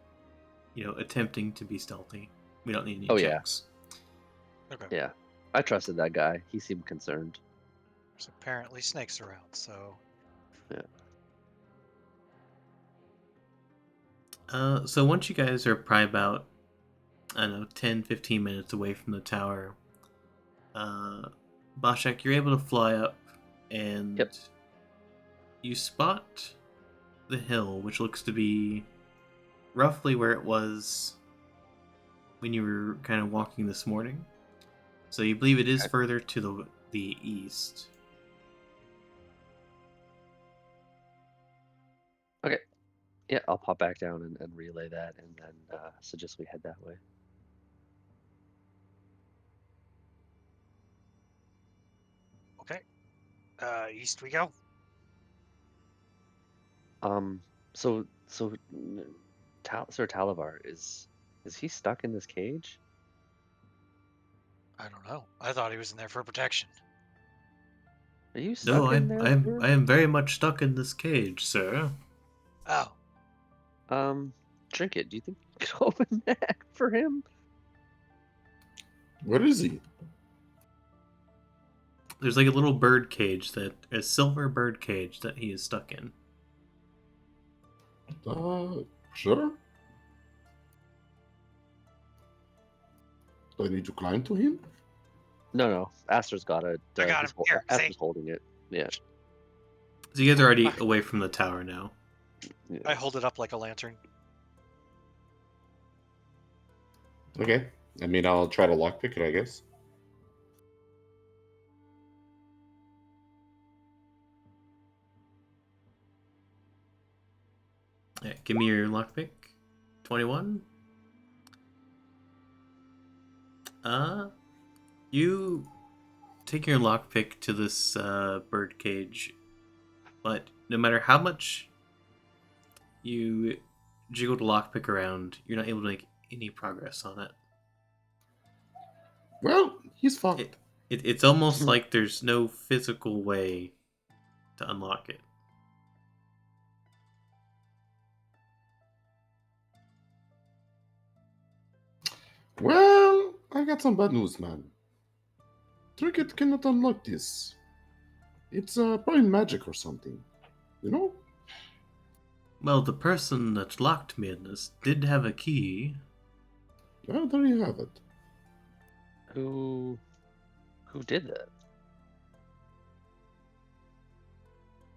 attempting to be stealthy, we don't need any Oh, yeah. checks. Okay. Yeah. I trusted that guy. He seemed concerned. There's apparently snakes around, so. So once you guys are probably about, 10, 15 minutes away from the tower, Bashak, you're able to fly up and Yep. you spot the hill, which looks to be roughly where it was when you were kind of walking this morning. So you believe it is Okay. further to the east. Okay. Yeah, I'll pop back down and relay that and then suggest we head that way. Okay. East we go. So Sir Talavar, is he stuck in this cage? I don't know. I thought he was in there for protection. Are you No, stuck in there? I am very much stuck in this cage, sir. Oh. Trinket, do you think you could open that for him? What is he? There's like a little bird cage a silver bird cage that he is stuck in. Sure. Do I need to climb to him? No. Aster's got it. I got him. Here, Aster's see? holding it. Yeah. So you guys are already away from the tower now. Yeah. I hold it up like a lantern. Okay. I mean, I'll try to lockpick it, I guess. Yeah, give me your lockpick. 21. You take your lockpick to this bird cage, but no matter how much you jiggle the lockpick around, you're not able to make any progress on it. Well, he's fucked. It's almost like there's no physical way to unlock it. Well, I got some bad news, man. Trinket cannot unlock this. It's probably magic or something. You know? Well, the person that locked me in this did have a key. Well, there you have it. Who did that?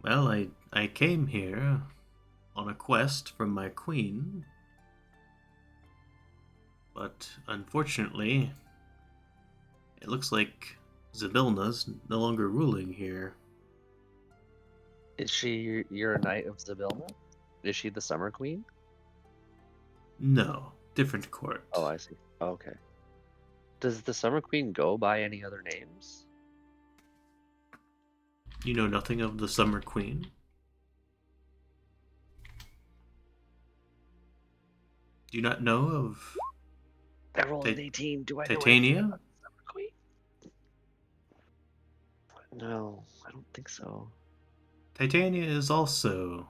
Well, I came here on a quest from my queen, but unfortunately, it looks like Zabilna's no longer ruling here. Is she your knight of Zybilna? Is she the Summer Queen? No, different court. Oh, I see. Okay. Does the Summer Queen go by any other names? You know nothing of the Summer Queen? Do you not know of I rolled an 18. Do I know anything Titania? about the Summer Queen? No, I don't think so. Titania is also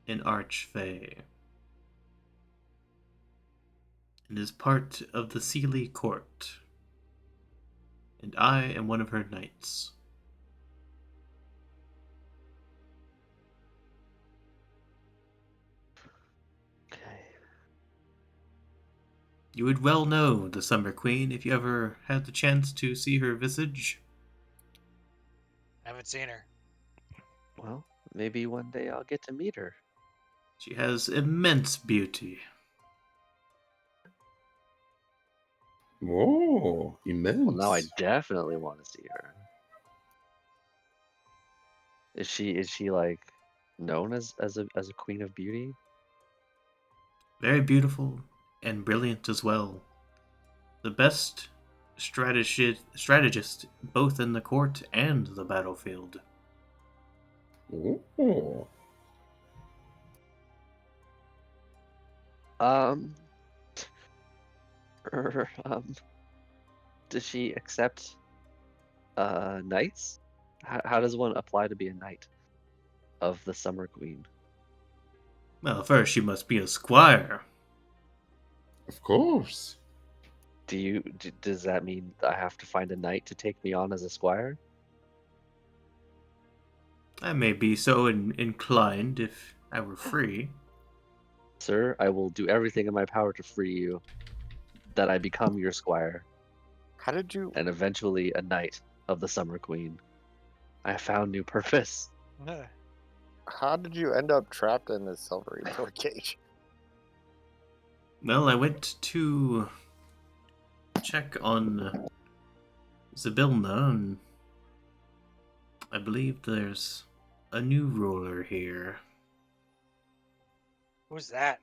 an archfey and is part of the Sealy court, and I am one of her knights. Okay. You would well know the Summer Queen if you ever had the chance to see her visage. Haven't seen her. Well, maybe one day I'll get to meet her. She has immense beauty. Oh, immense. Well, now I definitely want to see her. Is she like known as a queen of beauty? Very beautiful and brilliant as well. The best strategist both in the court and the battlefield. Oh. Does she accept knights? How does one apply to be a knight of the Summer Queen? Well, first she must be a squire. Of course. Does that mean I have to find a knight to take me on as a squire? I may be so inclined if I were free. Sir, I will do everything in my power to free you, that I become your squire, How did you? and eventually a knight of the Summer Queen. I have found new purpose. How did you end up trapped in this silvery door cage? Well, I went to check on Zybilna, and I believe there's a new ruler here. Who's that?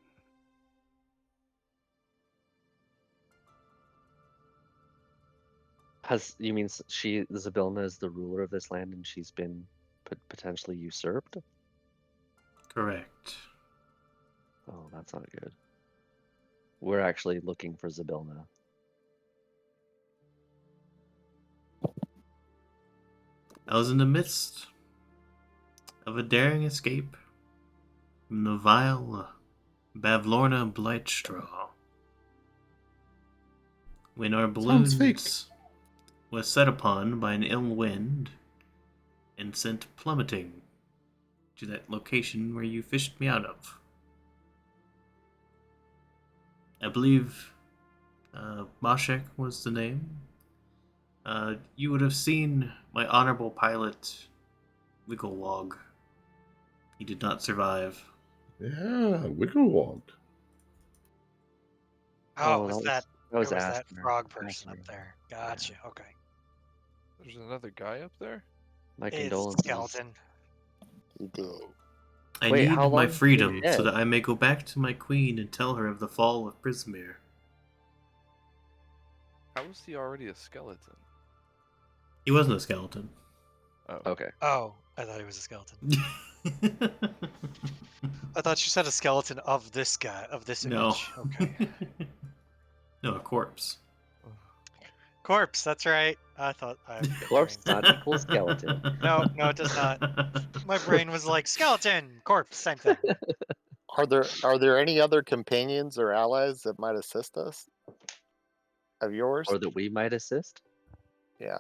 You mean Zybilna is the ruler of this land and she's been potentially usurped? Correct. Oh, that's not good. We're actually looking for Zybilna. I was in the midst of a daring escape from the vile Bavlorna Blightstraw. When our Sounds fake. balloons was set upon by an ill wind and sent plummeting to that location where you fished me out of. I believe Mashek was the name. You would have seen my honorable pilot, Wigglewog. He did not survive. Yeah, Wigglewog. Oh, it was that Aster. frog person up Aster. there. Gotcha. Okay. There's another guy up there? My It's condolences. skeleton. He did. Oh. I Wait, need how my long has he been freedom so dead? that I may go back to my queen and tell her of the fall of Prismere. How was he already a skeleton? He wasn't a skeleton. Oh. Okay. Oh, I thought he was a skeleton. I thought you said a skeleton of this guy, of this No. image. Okay. No, a corpse. Corpse, that's right. I thought I have a good Corpse brain. not equal skeleton. No, it does not. My brain was like skeleton, corpse, same thing. Are there any other companions or allies that might assist us? Of yours? Or that we might assist? Yeah.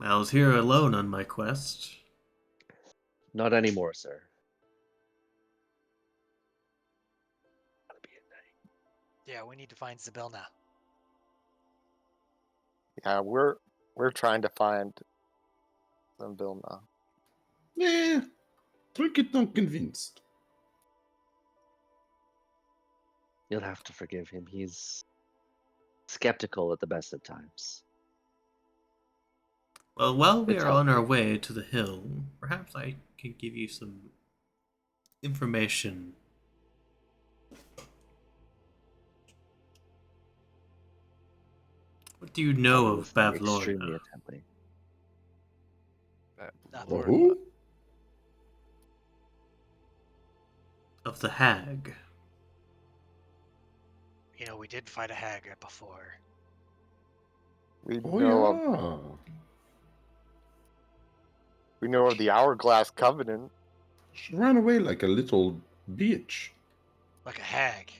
I was here alone on my quest. Not anymore, sir. Yeah, we need to find Zybilna. Yeah, we're trying to find some Vilna. Yeah, Trinket not convinced. You'll have to forgive him. He's skeptical at the best of times. Well, while we It's are on our healthy. way to the hill, perhaps I can give you some information. What do you know I'll of listen extremely Bavlorna? intently. Nothing. Or who? Of the hag? You know, we did fight a hag before. We Oh know of yeah. we know of the Hourglass Covenant. She ran away like a little bitch. Like a hag.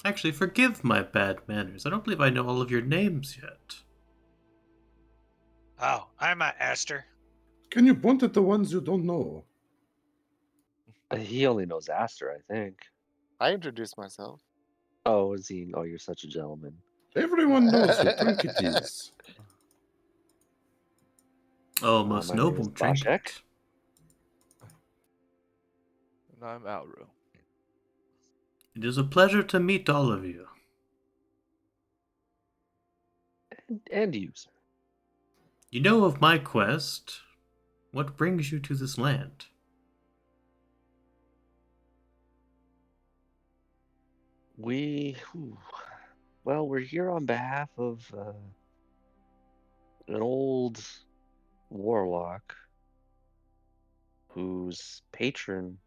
Actually, forgive my bad manners. I don't believe I know all of your names yet. Oh, I'm Aster. Can you point at the ones you don't know? He only knows Aster, I think. I introduced myself. Oh, is he? Oh, you're such a gentleman. Everyone knows who Trinket is. Oh, most my name is noble Bashek. trinket. And I'm Alro. It is a pleasure to meet all of you. And you, sir. You know of my quest. What brings you to this land? Well, we're here on behalf of an old warlock whose patron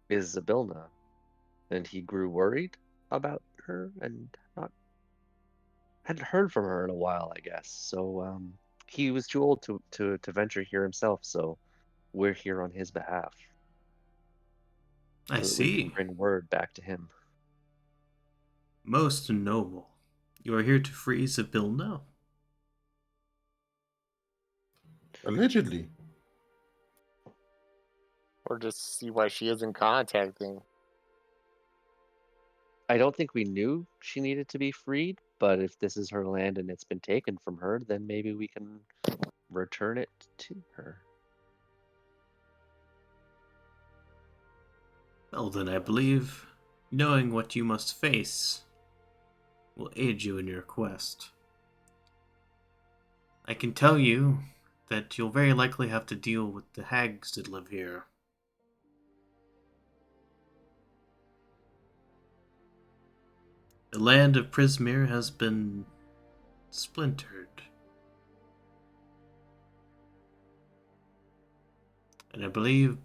is Zybilna, and he grew worried about her and hadn't heard from her in a while, I guess. So he was too old to venture here himself, so we're here on his behalf. I So that we can see. bring word back to him. Most noble. You are here to free Zybilna? Allegedly. Or just see why she isn't contacting. I don't think we knew she needed to be freed, but if this is her land and it's been taken from her, then maybe we can return it to her. Well, then I believe knowing what you must face will aid you in your quest. I can tell you that you'll very likely have to deal with the hags that live here. The land of Prismere has been splintered. And I believe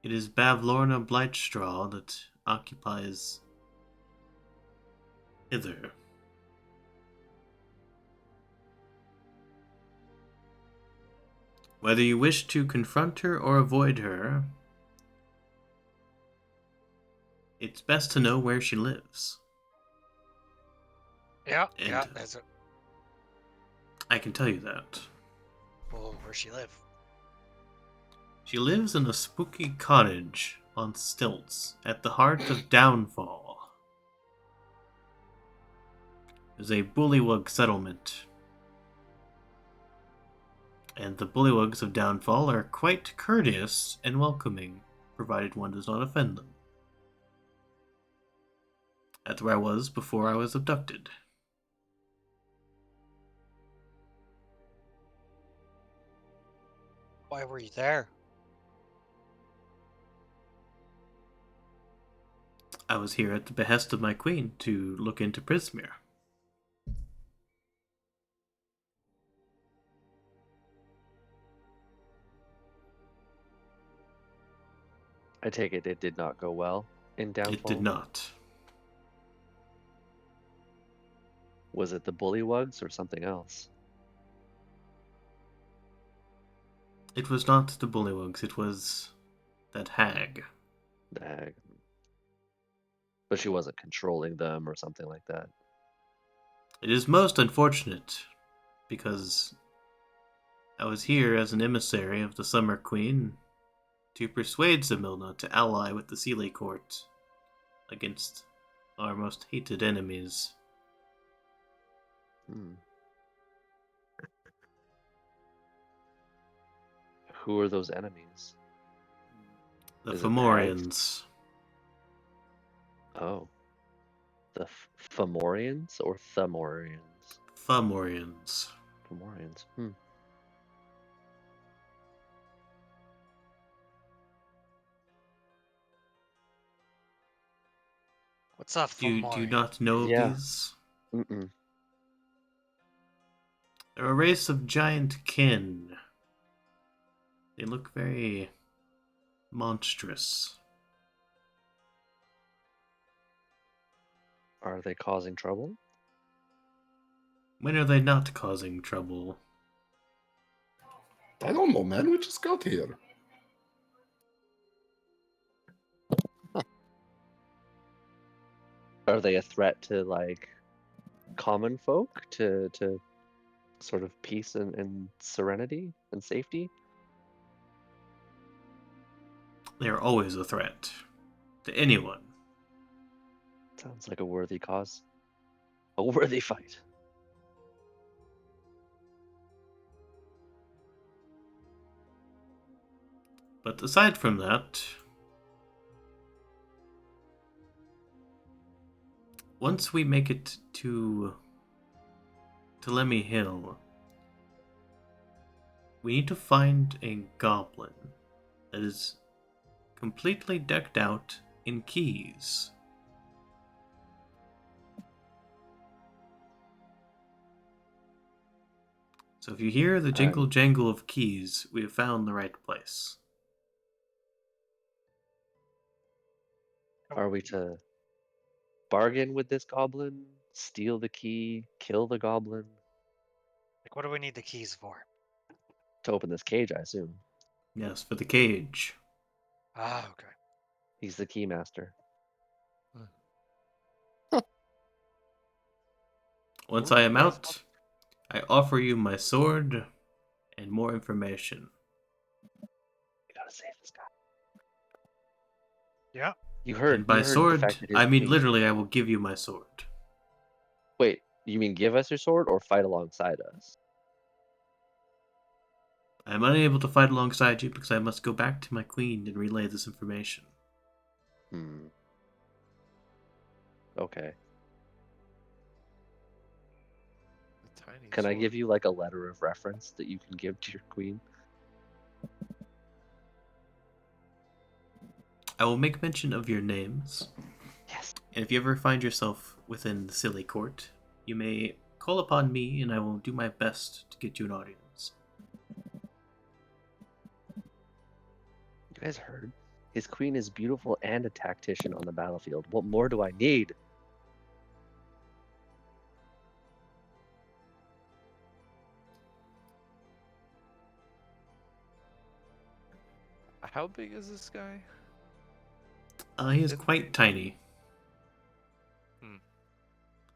it is Bavlorna Blightstraw that occupies Hither. Whether you wish to confront her or avoid her, it's best to know where she lives. Yeah, And yeah, that's it. I can tell you that. Well, where she live? She lives in a spooky cottage on stilts at the heart of Downfall. There's a bullywug settlement. And the bullywugs of Downfall are quite courteous and welcoming, provided one does not offend them. That's where I was before I was abducted. Why were you there? I was here at the behest of my queen to look into Prismere. I take it did not go well in Downfall? It did not. Was it the bullywugs or something else? It was not the bullywugs, it was that hag. The hag. But she wasn't controlling them or something like that. It is most unfortunate, because I was here as an emissary of the Summer Queen to persuade Zamilna to ally with the Sealy Court against our most hated enemies. Who are those enemies? The Is it Fomorians. Oh. The Fomorians or Thumorians? Fomorians. Fomorians. What's up, Do you Fomorian? not know Yeah. of these? Mm-mm. They're a race of giant kin. They look very monstrous. Are they causing trouble? When are they not causing trouble? I don't know, man. We just got here. Are they a threat to, like, common folk? To sort of peace and serenity and safety? They are always a threat to anyone. Sounds like a worthy cause. A worthy fight. But aside from that, once we make it to Lemmy Hill, we need to find a goblin that is completely decked out in keys. So if you hear the jingle jangle of keys, we have found the right place. Are we to bargain with this goblin? Steal the key? Kill the goblin? Like, what do we need the keys for? To open this cage, I assume. Yes, for the cage. Ah, okay. He's the key master. Once I am out, I offer you my sword and more information. We gotta save this guy. Yeah. You heard. And by you heard the sword, fact that his I mean queen- literally I will give you my sword. Wait, you mean give us your sword or fight alongside us? I am unable to fight alongside you because I must go back to my queen and relay this information. Okay. Tiny Can I sword. give you like a letter of reference that you can give to your queen? I will make mention of your names. Yes. And if you ever find yourself within the Silly Court, you may call upon me and I will do my best to get you an audience. You guys heard? His queen is beautiful and a tactician on the battlefield. What more do I need? How big is this guy? He is quite tiny.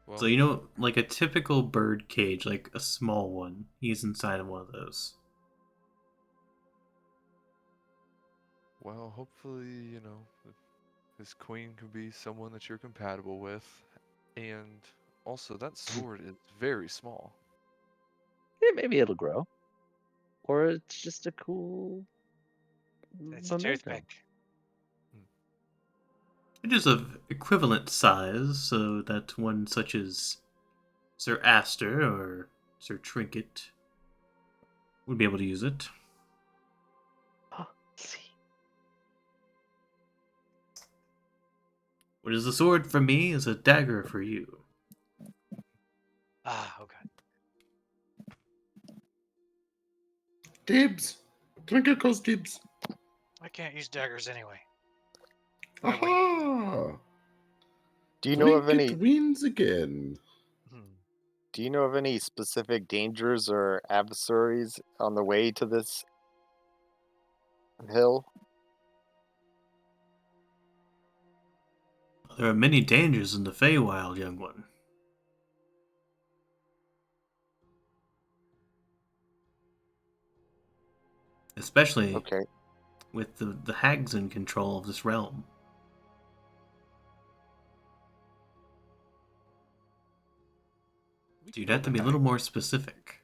Well, So, you know, like a typical bird cage, like a small one, he's inside of one of those. well, hopefully, you know, his queen could be someone that you're compatible with. And also, that sword is very small. Yeah, maybe it'll grow. Or it's just a cool It's a memento. toothpick. It is of equivalent size, so that one such as Sir Aster or Sir Trinket would be able to use it. What is a sword for me is a dagger for you. Ah, okay. Dibs. Can I get those dibs? I can't use daggers anyway. Aha! Do you know of Blanket any? wins again. Do you know of any specific dangers or adversaries on the way to this hill? There are many dangers in the Feywild, young one. Especially Okay. with the hags in control of this realm. So you'd have to be a little more specific.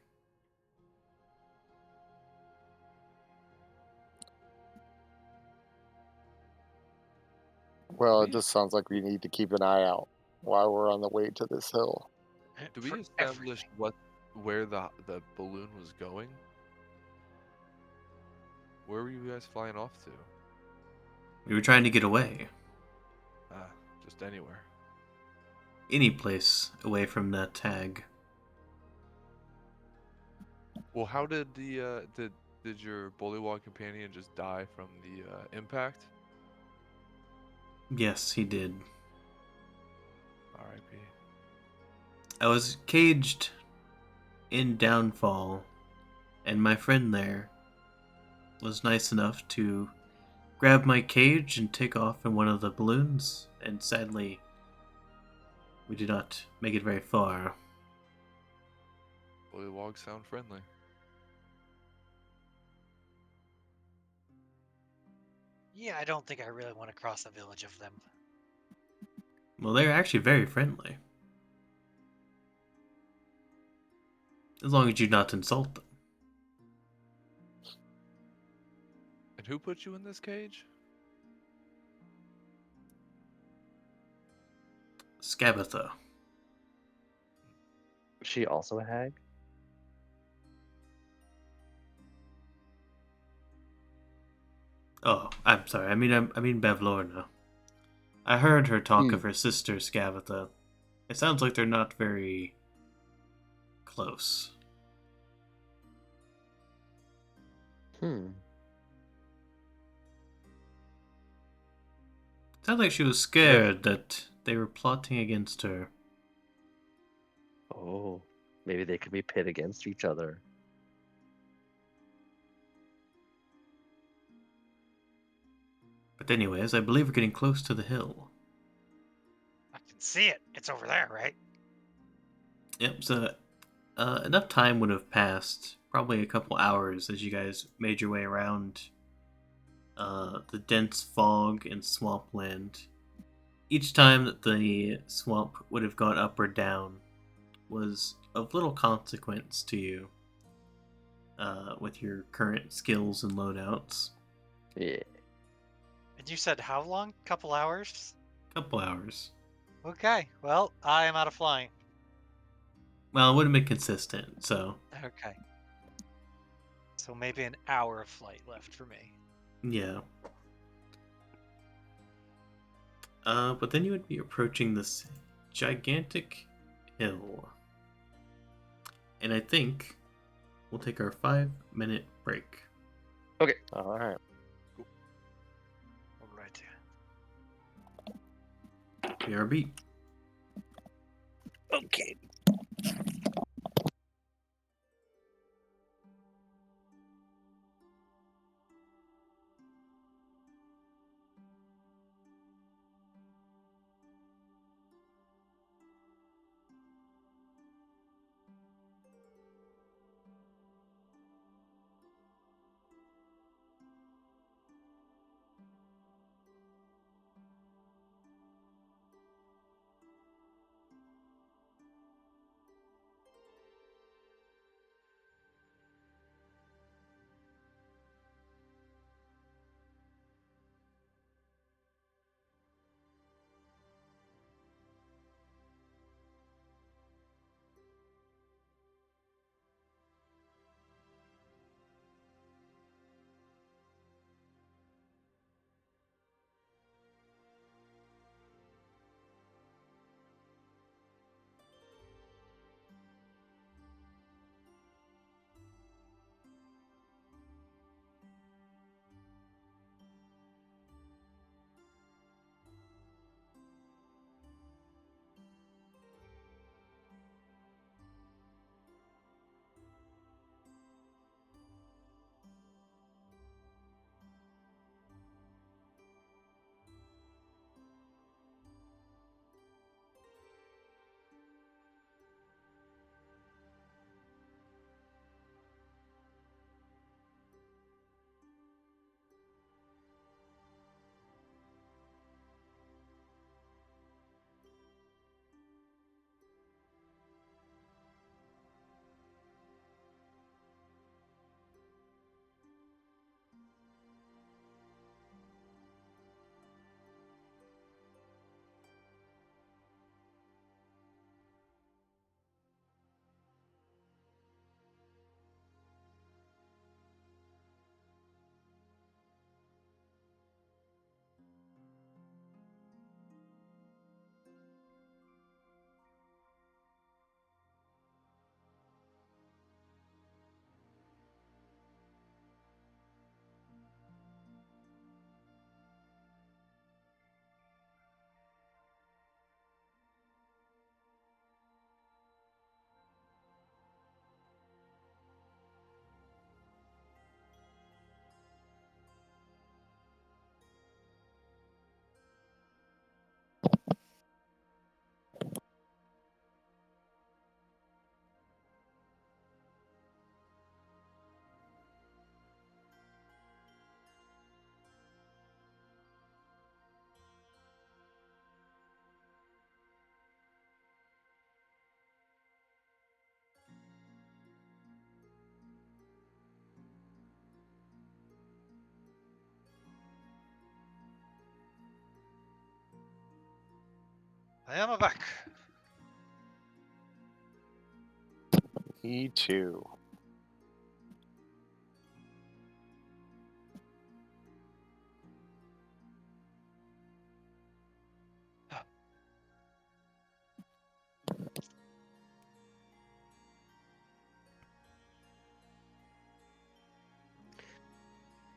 Well, it just sounds like we need to keep an eye out while we're on the way to this hill. Do we establish where the balloon was going? Where were you guys flying off to? We were trying to get away. Just anywhere. Any place away from that tag. Well, how did did your bullywog companion just die from the impact? Yes, he did. R.I.P. I was caged in Downfall, and my friend there was nice enough to grab my cage and take off in one of the balloons, and sadly, we did not make it very far. Bullywogs sound friendly. Yeah, I don't think I really want to cross a village of them. Well, they're actually very friendly. As long as you not insult them. And who put you in this cage? Skabatha. Is she also a hag? Oh, I'm sorry. I mean Bavlorna. I heard her talk of her sister Skabatha. It sounds like they're not very close. Sounds like she was scared that they were plotting against her. Oh, maybe they could be pit against each other. But anyways, I believe we're getting close to the hill. I can see it. It's over there, right? Yep, so enough time would have passed, probably a couple hours as you guys made your way around the dense fog and swampland. Each time that the swamp would have gone up or down was of little consequence to you with your current skills and loadouts. Yeah. And you said how long? Couple hours? Couple hours. Okay, well, I am out of flying. Well, it would have been consistent, so. Okay. So maybe an hour of flight left for me. Yeah. But then you would be approaching this gigantic hill. And I think we'll take our 5-minute break. Okay. All right. Alright. BRB. Okay. I am back. Me too.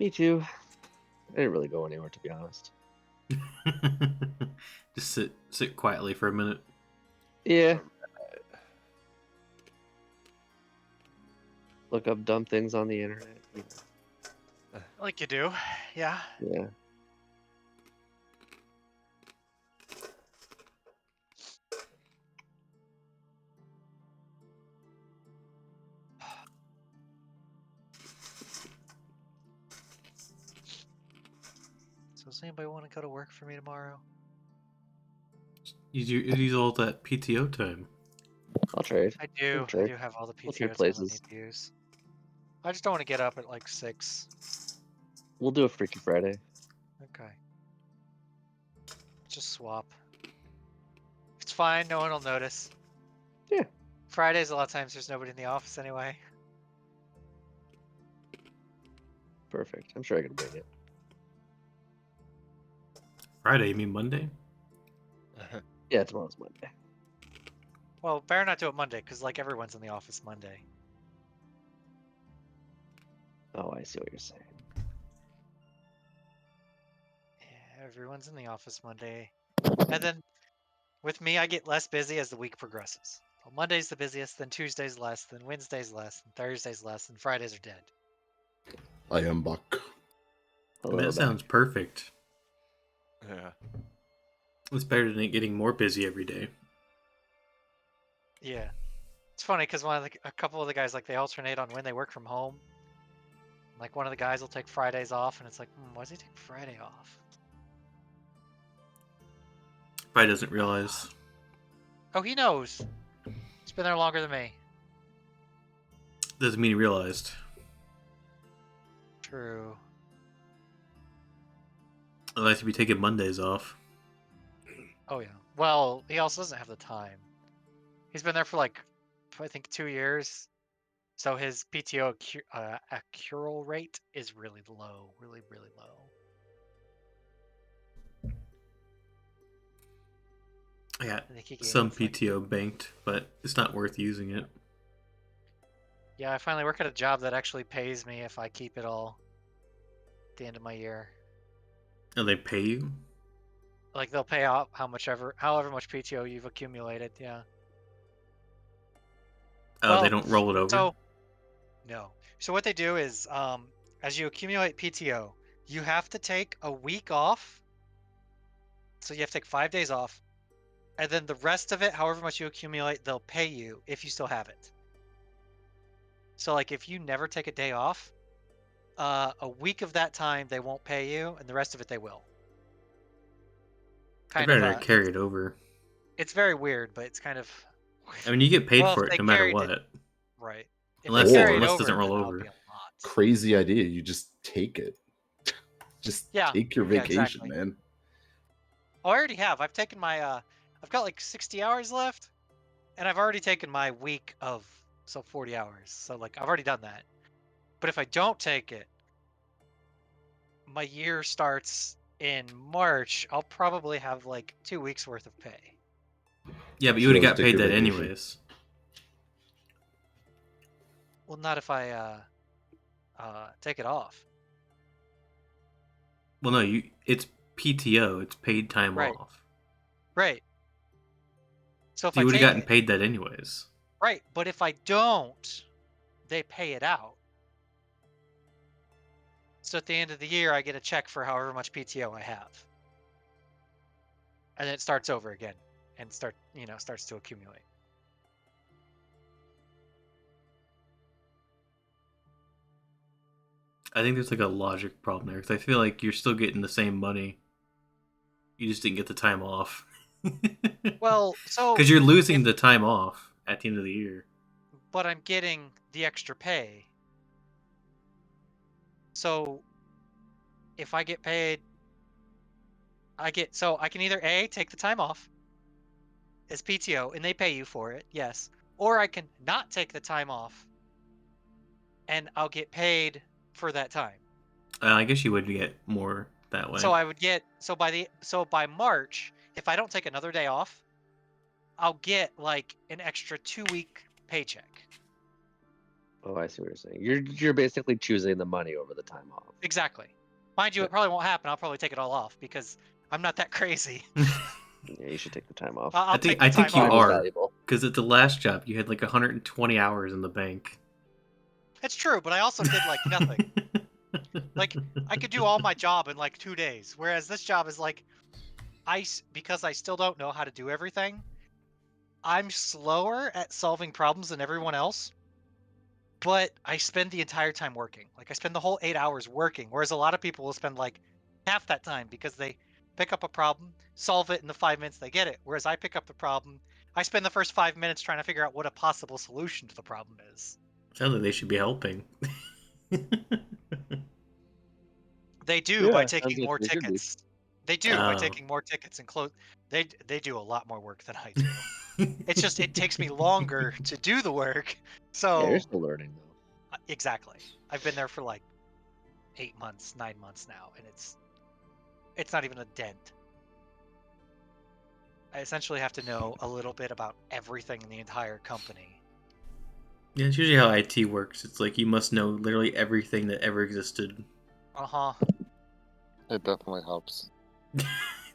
Me too. I didn't really go anywhere, to be honest. Just sit quietly for a minute. Yeah. Look up dumb things on the internet. You know. Like you do, yeah. Yeah. So does anybody want to go to work for me tomorrow? Use all that PTO time. I'll trade. I do. I'll I trade. do have all the We'll PTO trade time I places. need to use. I just don't want to get up at like 6. We'll do a Freaky Friday. Okay. Just swap. It's fine. No one will notice. Yeah. Fridays, a lot of times, there's nobody in the office anyway. Perfect. I'm sure I can make it. Friday, you mean Monday? Yeah, tomorrow's Monday. Well, better not do it Monday, because like everyone's in the office Monday. Oh, I see what you're saying. Yeah, everyone's in the office Monday. And then with me, I get less busy as the week progresses. Well, Monday's the busiest, then Tuesday's less, then Wednesday's less, and Thursday's less, and Fridays are dead. I am Buck. I mean, that sounds perfect. Yeah. It's better than it getting more busy every day. Yeah. It's funny because a couple of the guys, like, they alternate on when they work from home. Like, one of the guys will take Fridays off, and it's like, why does he take Friday off? Probably doesn't realize. Oh, he knows. He's been there longer than me. Doesn't mean he realized. True. Unless be taking Mondays off. Oh, yeah. Well, he also doesn't have the time. He's been there for, like, I think 2 years. So his PTO accrual rate is really low. Really, really low. I got I think he some gains, like, PTO banked, but it's not worth using it. yeah, I finally work at a job that actually pays me if I keep it all at the end of my year. And they pay you? Like, they'll pay out however much PTO you've accumulated, yeah. Oh, Well, they don't roll it over? So, no. So what they do is, as you accumulate PTO, you have to take a week off. So you have to take 5 days off. And then the rest of it, however much you accumulate, they'll pay you if you still have it. So, like, if you never take a day off, a week of that time they won't pay you, and the rest of it they will. I better carry it over. It's very weird, but it's kind of. I mean, you get paid for it no matter what. Right. Unless it doesn't roll over. Crazy idea. You just take it. Just take your vacation, exactly. man. Oh, I already have. I've taken my. I've got like 60 hours left, and I've already taken my week of 40 hours. So like I've already done that. But if I don't take it, my year starts in March. I'll probably have like 2 weeks worth of pay. Yeah, but you would have got paid that anyways. Well, not if I take it off. Well, no, it's PTO. It's paid time off. Right. So if you would have gotten paid that anyways. Right, but if I don't, they pay it out. So at the end of the year, I get a check for however much PTO I have. And then it starts over again and starts to accumulate. I think there's like a logic problem there because I feel like you're still getting the same money. You just didn't get the time off. Well, so because you're losing the time off at the end of the year. But I'm getting the extra pay. So if I get paid, I can either A, take the time off, as PTO, and they pay you for it, yes. Or I can not take the time off, and I'll get paid for that time. I guess you would get more that way. So I would get by March, if I don't take another day off, I'll get like an extra 2-week paycheck. Oh, I see what you're saying. You're basically choosing the money over the time off. Exactly. Mind you, it probably won't happen. I'll probably take it all off because I'm not that crazy. Yeah, you should take the time off. I'll I think take the time you off. are, Valuable. because at the last job you had like 120 hours in the bank. It's true, but I also did like nothing. Like I could do all my job in like 2 days, whereas this job is like, because I still don't know how to do everything. I'm slower at solving problems than everyone else, but I spend the entire time working. Like I spend the whole 8 hours working, whereas a lot of people will spend like half that time because they pick up a problem, solve it in the 5 minutes they get it. Whereas I pick up the problem, I spend the first 5 minutes trying to figure out what a possible solution to the problem is. Sounds like they should be helping. They do Yeah, by sounds taking like more they should be. tickets. They do by Oh. taking more tickets and close. They do a lot more work than I do. It's just it takes me longer to do the work. So Yeah, you're still learning though. Exactly. I've been there for like 8 months, 9 months now, and it's not even a dent. I essentially have to know a little bit about everything in the entire company. Yeah, it's usually how IT works. It's like you must know literally everything that ever existed. Uh-huh. It definitely helps.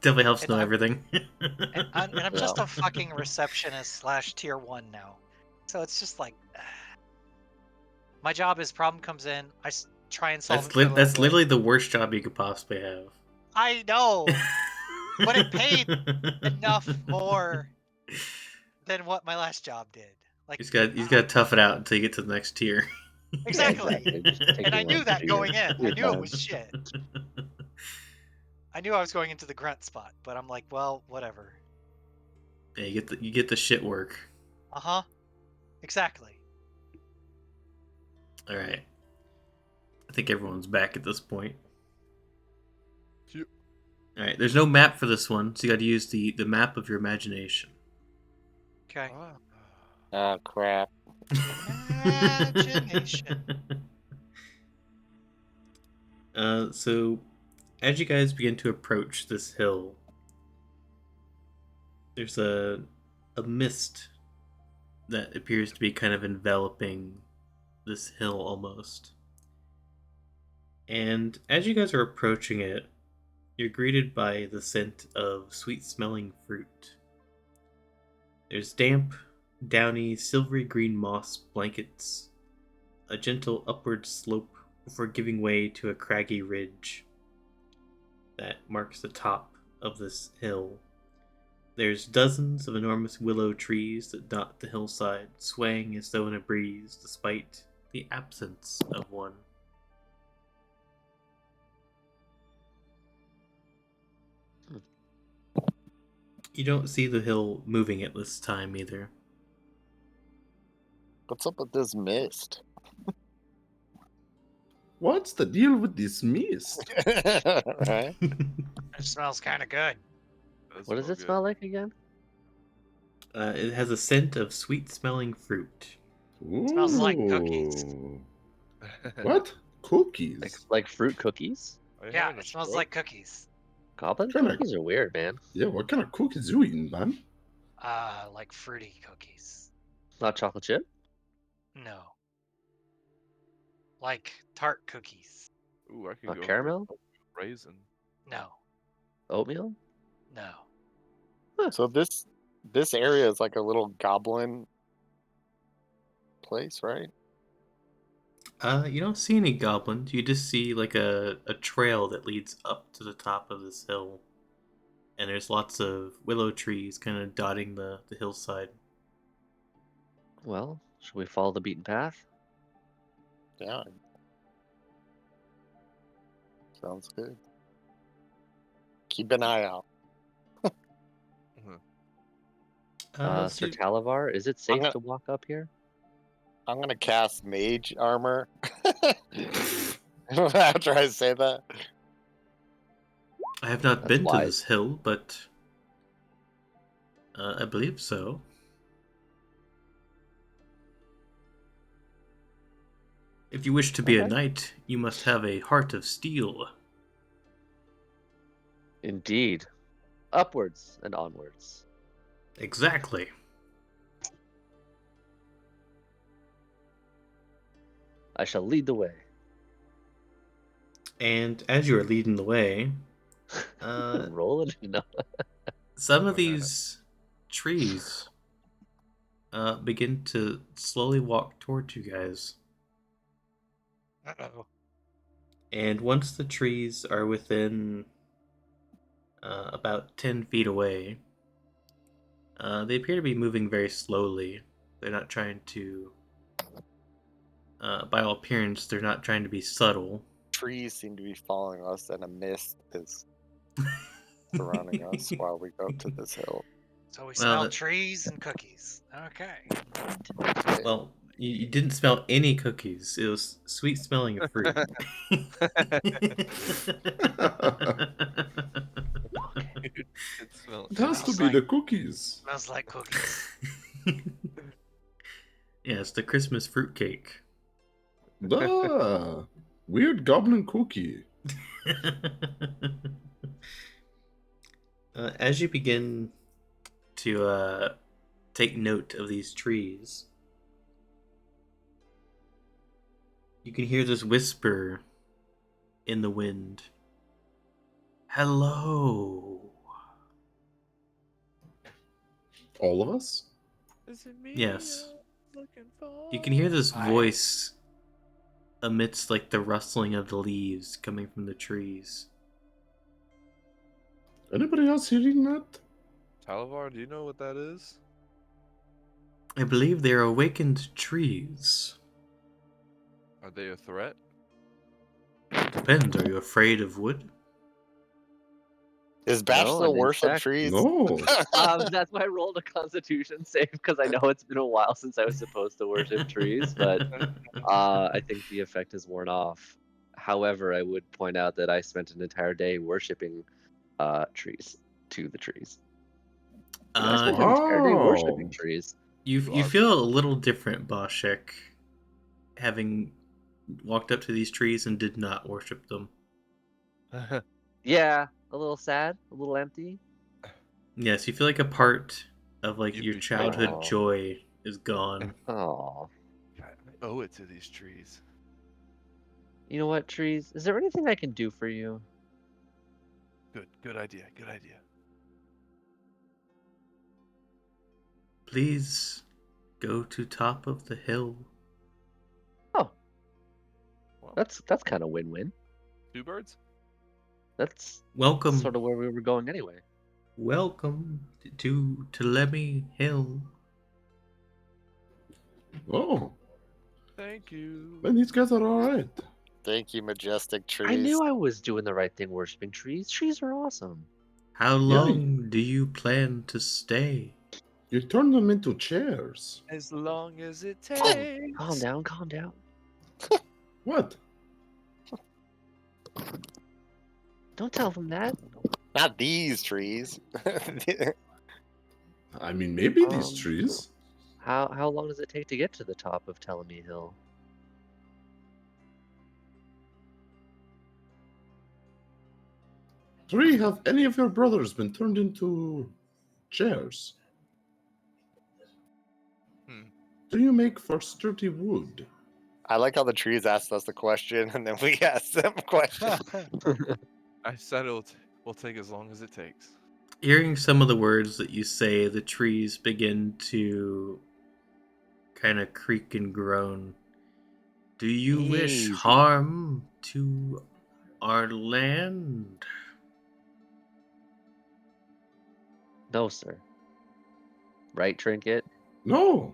Definitely helps And know I'm- everything. And I'm just Yeah. a fucking receptionist / tier 1 now. So it's just like my job is problem comes in, I try and solve it. That's literally the worst job you could possibly have. I know, but it paid enough more than what my last job did. Like He's got to tough it out until you get to the next tier. exactly. Just take And I it knew one that for going your- in. your I knew it time. was shit. I knew I was going into the grunt spot, but I'm like, well, whatever. Yeah, you get the shit work. Uh-huh. Exactly. All right. I think everyone's back at this point. Yep. All right. There's no map for this one, so you got to use the map of your imagination. Okay. Oh crap. Imagination. So as you guys begin to approach this hill, there's a mist that appears to be kind of enveloping this hill almost. And as you guys are approaching it, you're greeted by the scent of sweet-smelling fruit. There's damp, downy, silvery green moss blankets, a gentle upward slope before giving way to a craggy ridge that marks the top of this hill. There's dozens of enormous willow trees that dot the hillside, swaying as though in a breeze, despite the absence of one. You don't see the hill moving at this time either. What's up with this mist? What's the deal with this mist? Right? It smells kind of good. What does it smell like again? It has a scent of sweet-smelling fruit. Smells like cookies. Ooh. What? Cookies? Like fruit cookies? Yeah, it smells like cookies. Goblin Kinda- cookies are weird, man. Yeah, what kind of cookies you eating, man? Like fruity cookies. Not chocolate chip? No. Like tart cookies. Ooh, I could Not go for caramel? raisin. No. Oatmeal? No. So this area is like a little goblin place, right? You don't see any goblins. You just see like a trail that leads up to the top of this hill. And there's lots of willow trees kind of dotting the hillside. Well, should we follow the beaten path? Yeah. Sounds good. Keep an eye out. Sir You- Talavar, is it safe gonna- to walk up here? I'm gonna cast mage armor. After I say that. I have not That's been to wise. this hill, but I believe so. If you wish to be a Okay. knight, you must have a heart of steel. Indeed. Upwards and onwards. Exactly. I shall lead the way. And as you are leading the way, Roll it. No. some of these trees begin to slowly walk towards you guys. Uh-oh. And once the trees are within about 10 feet away, they appear to be moving very slowly. They're not trying to, by all appearance, they're not trying to be subtle. Trees seem to be following us, and a mist is surrounding us while we go to this hill. So we Well, smell that- trees and cookies. Okay. Well, you didn't smell any cookies. It was sweet smelling of fruit. It smells. It has to Smells be like- the cookies. Smells like cookies. Yeah, it's the Christmas fruitcake. Duh. Weird goblin cookie. As you begin to take note of these trees, you can hear this whisper in the wind. Hello. All of us? Is it me? Yes. you're looking for? You can hear this Hi. voice amidst like the rustling of the leaves coming from the trees. Anybody else hearing that? Talavar, do you know what that is? I believe they are awakened trees. Are they a threat? Depends. Are you afraid of wood? Is Bash No, still an worship insect. trees? No. That's why I rolled a Constitution save because I know it's been a while since I was supposed to worship trees, but I think the effect has worn off. However, I would point out that I spent an entire day worshiping trees to the trees. I spent an entire day worshiping Wow. trees. You feel a little different, Boshek, having walked up to these trees and did not worship them. Yeah, a little sad, a little empty. Yes, you feel like a part of like You your betrayed childhood them. joy is gone. Oh, I owe it to these trees. you know what, trees? Is there anything I can do for you? Good idea. Good idea. Please go to top of the hill. Oh, Well, that's kind of win-win. two birds. That's Welcome, sort of where we were going anyway. welcome to Lemmy Hill. Oh, Thank you. man, these guys are alright. Thank you, majestic trees. I knew I was doing the right thing worshiping trees. Trees are awesome. How long do you plan to stay? You turn them into chairs. As long as it takes. Calm down, calm down. What? Don't tell them that. Not these trees. I mean, maybe these Um, trees. How long does it take to get to the top of Ptolemy Hill? Three, have any of your brothers been turned into chairs? Hmm. Do you make for sturdy wood? I like how the trees asked us the question, and then we asked them questions. I said we'll take as long as it takes. Hearing some of the words that you say, the trees begin to kind of creak and groan. Do you wish Easy. harm to our land? No, sir. Right, Trinket? No.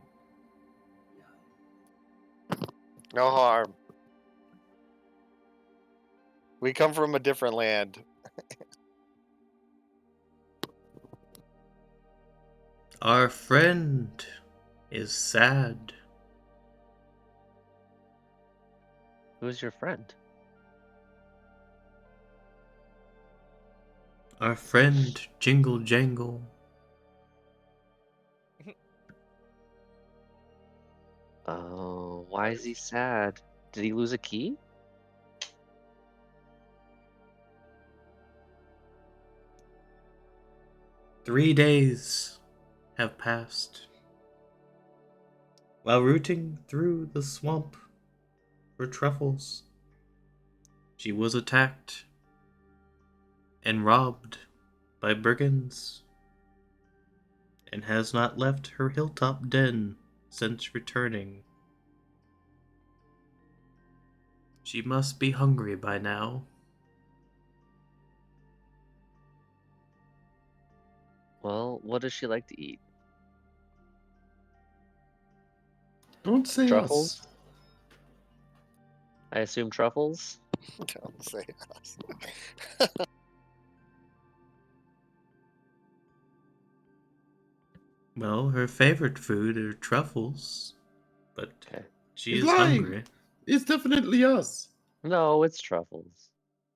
No harm. We come from a different land. Our friend is sad. Who's your friend? Our friend Jingle Jangle. Oh, why is he sad? Did he lose a key? "3 days have passed. While rooting through the swamp for truffles, she was attacked and robbed by brigands, and has not left her hilltop den since returning. She must be hungry by now." Well, what does she like to eat? Don't say Truffles? us. I assume truffles? Don't say us. Well, her favorite food are truffles, but Okay. she He's is lying. hungry. It's definitely us. No, it's truffles.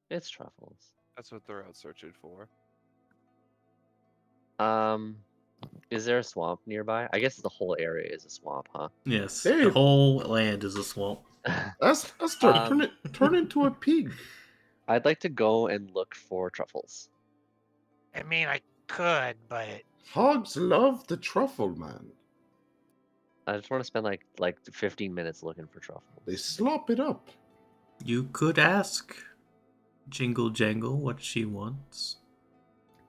It's truffles. That's what they're out searching for. Is there a swamp nearby? I guess the whole area is a swamp, huh? Yes, Hey. the whole land is a swamp. Esther, turn into a pig. I'd like to go and look for truffles. I mean, I could, but Hogs love the truffle, man. I just want to spend like 15 minutes looking for truffles. They slop it up. You could ask Jingle Jangle what she wants.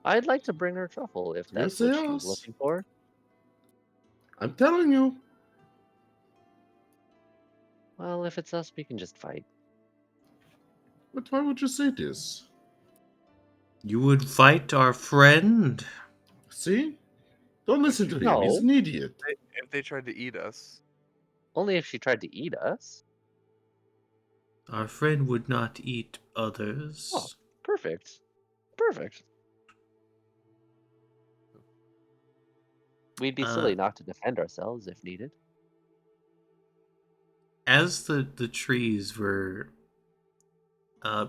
I'd like to bring her truffle if that's what she was Yes. looking for. I'm telling you. Well, if it's us, we can just fight. But why would you say this? You would fight our friend? See? Don't listen to him. No. He's an idiot. If they tried to eat us, Only if she tried to eat us. Our friend would not eat others. Oh, perfect. Perfect. We'd be silly not to defend ourselves if needed. As the trees were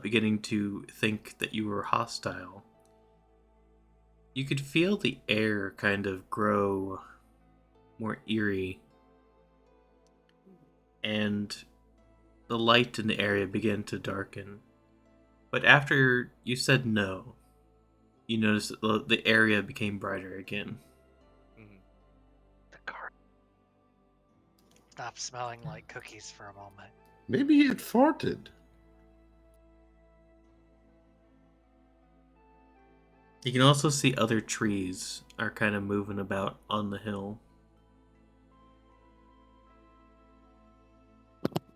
beginning to think that you were hostile, you could feel the air kind of grow more eerie, and the light in the area began to darken. But after you said no, you noticed that the area became brighter again. The car. stop smelling like cookies for a moment. Maybe it farted. You can also see other trees are kind of moving about on the hill.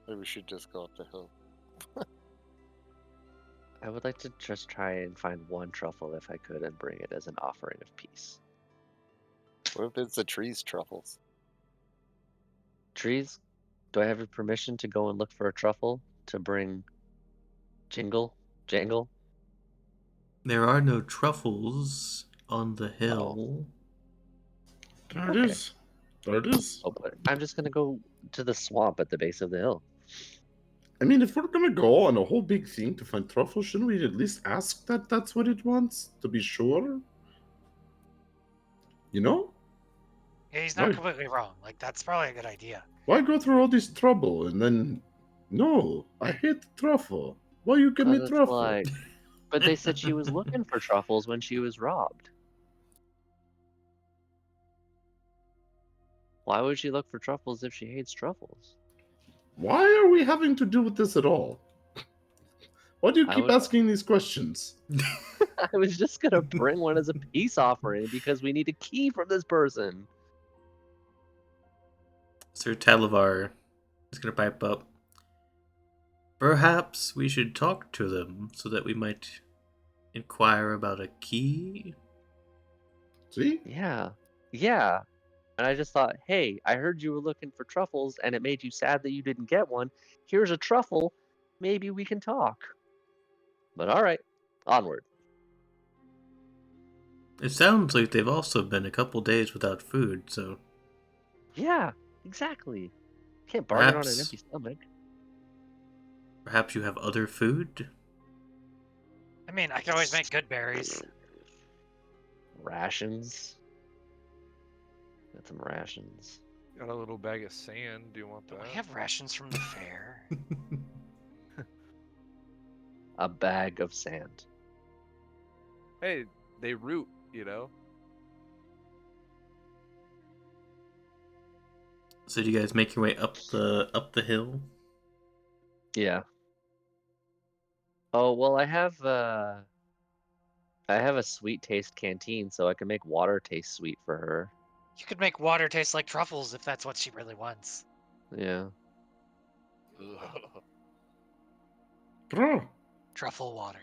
Maybe we should just go up the hill. I would like to just try and find one truffle if I could and bring it as an offering of peace. What if it's the tree's truffles? Trees, do I have your permission to go and look for a truffle to bring Jangle? There are no truffles on the hill. There it is. There it is. Oh, but I'm just gonna go to the swamp at the base of the hill. I mean, if we're gonna go on a whole big thing to find truffle, shouldn't we at least ask that that's what it wants to be sure? You know? Yeah, he's not Right. completely wrong. Like, that's probably a good idea. Why go through all this trouble and then? No, I hate truffle. Why you give me It's truffle? like, but they said she was looking for truffles when she was robbed. Why would she look for truffles if she hates truffles? Why are we having to do with this at all? Why do you keep asking these questions? I was just gonna bring one as a peace offering because we need a key from this person. Sir Talavar is going to pipe up. Perhaps we should talk to them so that we might inquire about a key? See? Yeah. Yeah. And I just thought, hey, I heard you were looking for truffles and it made you sad that you didn't get one. Here's a truffle. Maybe we can talk. But all right, onward. It sounds like they've also been a couple days without food, so Yeah, exactly. Can't bargain on an empty stomach. perhaps you have other food? I mean, I can always make good berries. Rations. Got some rations. Got a little bag of sand. Do you want that? We have rations from the fair. A bag of sand. Hey, they root, you know? So do you guys make your way up the hill? Yeah. Oh, well, I have a sweet taste canteen, so I can make water taste sweet for her. You could make water taste like truffles if that's what she really wants. Yeah. Truffle water.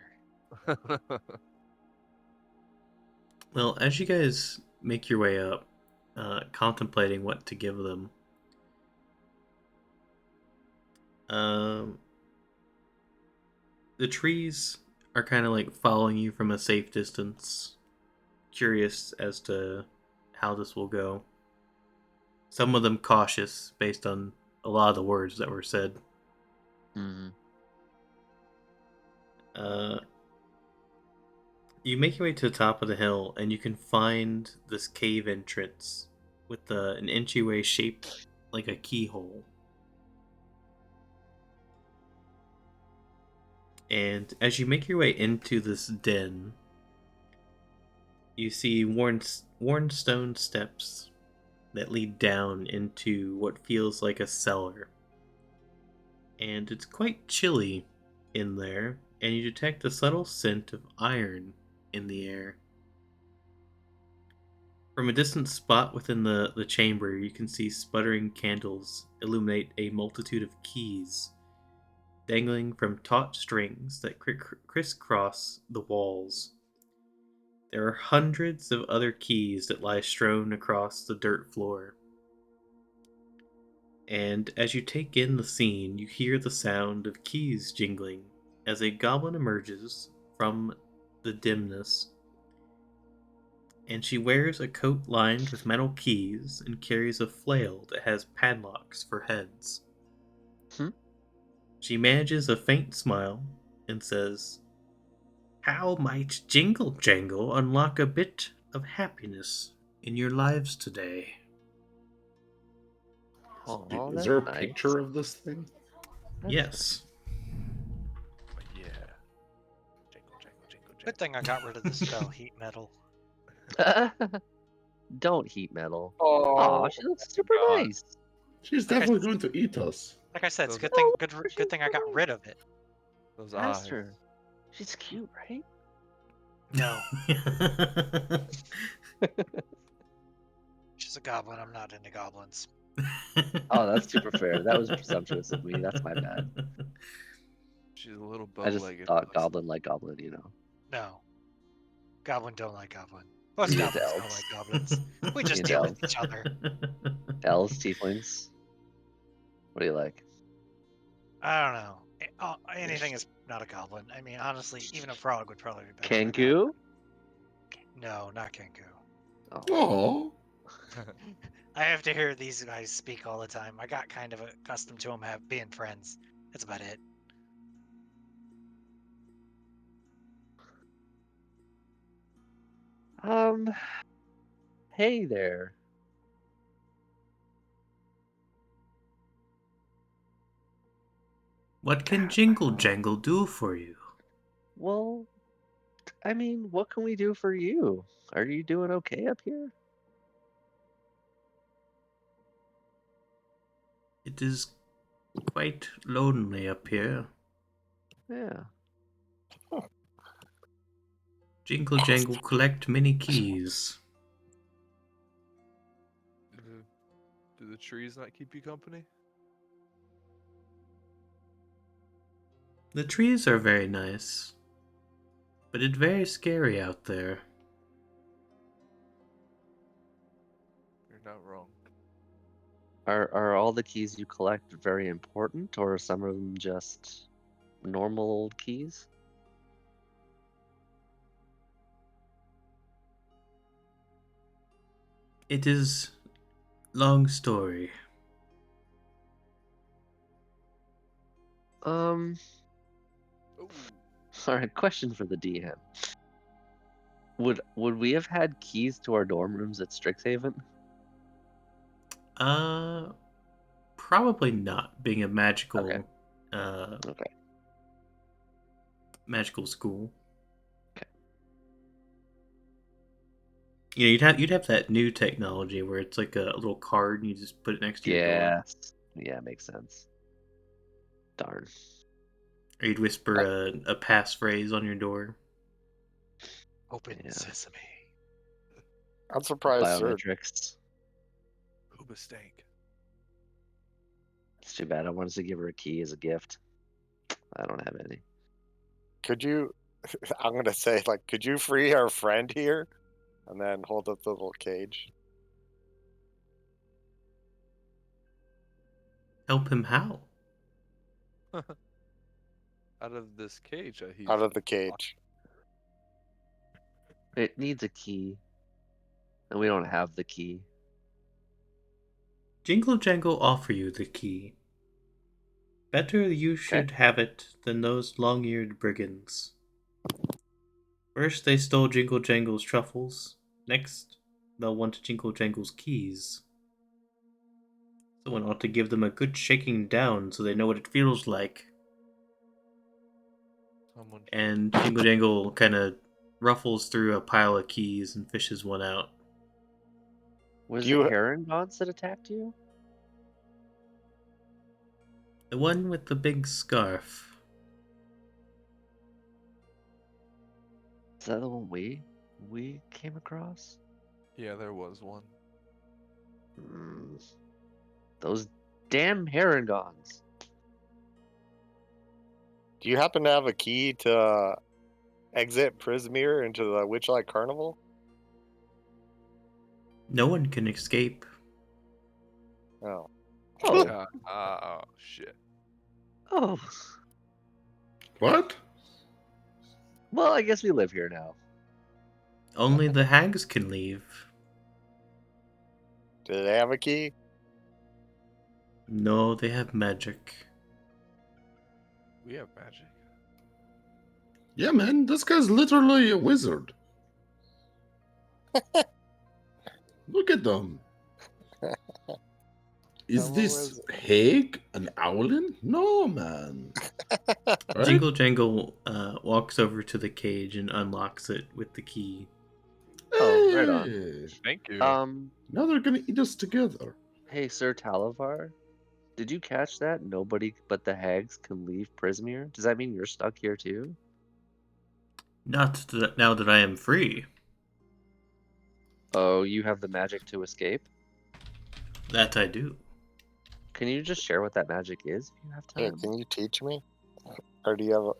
Well, as you guys make your way up, contemplating what to give them, the trees are kind of like following you from a safe distance, curious as to how this will go. Some of them cautious based on a lot of the words that were said. Mm-hmm. You make your way to the top of the hill, and you can find this cave entrance with an entryway shaped like a keyhole. And as you make your way into this den, you see worn stone steps that lead down into what feels like a cellar. And it's quite chilly in there, and you detect a subtle scent of iron in the air. From a distant spot within the chamber, you can see sputtering candles illuminate a multitude of keys, dangling from taut strings that crisscross the walls. There are hundreds of other keys that lie strewn across the dirt floor. And as you take in the scene, you hear the sound of keys jingling as a goblin emerges from the dimness. And she wears a coat lined with metal keys and carries a flail that has padlocks for heads. She manages a faint smile and says, "How might Jingle Jangle unlock a bit of happiness in your lives today?" Oh, Is there a that's picture of this thing? Yes. Yeah. Jingle, jingle, jingle, Good thing I got rid of the spell heat metal. nice. Don't heat metal. Oh, Aw, she looks super God. nice. She's definitely going to eat us. Like I said, it's Those- good thing I got rid of it. Those Ask eyes. her. She's cute, right? No. She's a goblin. I'm not into goblins. Oh, that's super fair. That was presumptuous of me. That's my bad. She's a little I just bow-legged. thought goblin like goblin, you know. No. Goblin don't like goblin. Most Me and goblins don't elves. like goblins. We just Me and deal with elves. each other. Elves, tieflings. What do you like? I don't know. Anything is not a goblin. I mean, honestly, even a frog would probably be better. than a Kanku? goblin. No, not Kenku. Oh, I have to hear these guys speak all the time. I got kind of accustomed to them being friends. That's about it. Hey there. What can Jingle Jangle do for you? Well, I mean, what can we do for you? Are you doing okay up here? It is quite lonely up here. Yeah. Jingle Jangle collect many keys. Do the trees not keep you company? The trees are very nice, but it's very scary out there. You're not wrong. Are all the keys you collect very important, or are some of them just normal old keys? It is long story. Ooh. Alright, question for the DM. Would we have had keys to our dorm rooms at Strixhaven? Probably not. Being a magical, Okay. okay, magical school. Okay. Yeah, you'd have that new technology where it's like a little card and you just put it next to your door. Yeah, makes sense. Darn. Or you'd whisper a passphrase on your door. Open sesame. I'm surprised, sir. Biometrics. Hoobastank. It's too bad. I wanted to give her a key as a gift. I don't have any. Could you? I'm gonna say, like, could you free our friend here, and then hold up the little cage? Help him how? Out of this cage that he's Out of the cage. It needs a key, and we don't have the key. Jingle Jangle offer you the key. Better you should have it than those long-eared brigands. First they stole Jingle Jangle's truffles. Next, they'll want Jingle Jangle's keys. Someone ought to give them a good shaking down so they know what it feels like. And Jingle Jangle kind of ruffles through a pile of keys and fishes one out. Was it Heron Gods that attacked you? The one with the big scarf. Is that the one we came across? Yeah, there was one. Those damn Herringons. Do you happen to have a key to exit Prismere into the Witchlight Carnival? No one can escape. Oh. Oh, shit. Oh. What? Well, I guess we live here now. Only the hags can leave. Do they have a key? No, they have magic. We have magic. Yeah, man, this guy's literally a wizard. Look at them. Is this Hague an owlin? No, man. Right? Jingle Jangle walks over to the cage and unlocks it with the key. Oh, right on. Thank you. Now they're gonna eat us together. Hey, Sir Talavar, did you catch that? Nobody but the hags can leave Prismere? Does that mean you're stuck here too? Not now that I am free. Oh, you have the magic to escape? That I do. Can you just share what that magic is if you have time? Yeah, can you teach me? Or do you have a...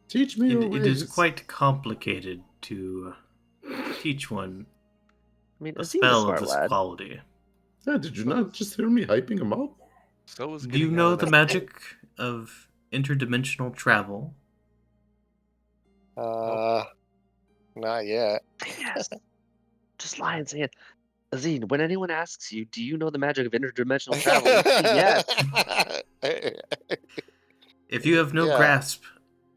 Teach me your ways. It is quite complicated to teach one a spell of this quality. Yeah, did you not just hear me hyping him up? Do you know the magic of interdimensional travel? Not yet. Yes. Just lie and say it. Azine, when anyone asks you, do you know the magic of interdimensional travel? Yes. If you have no grasp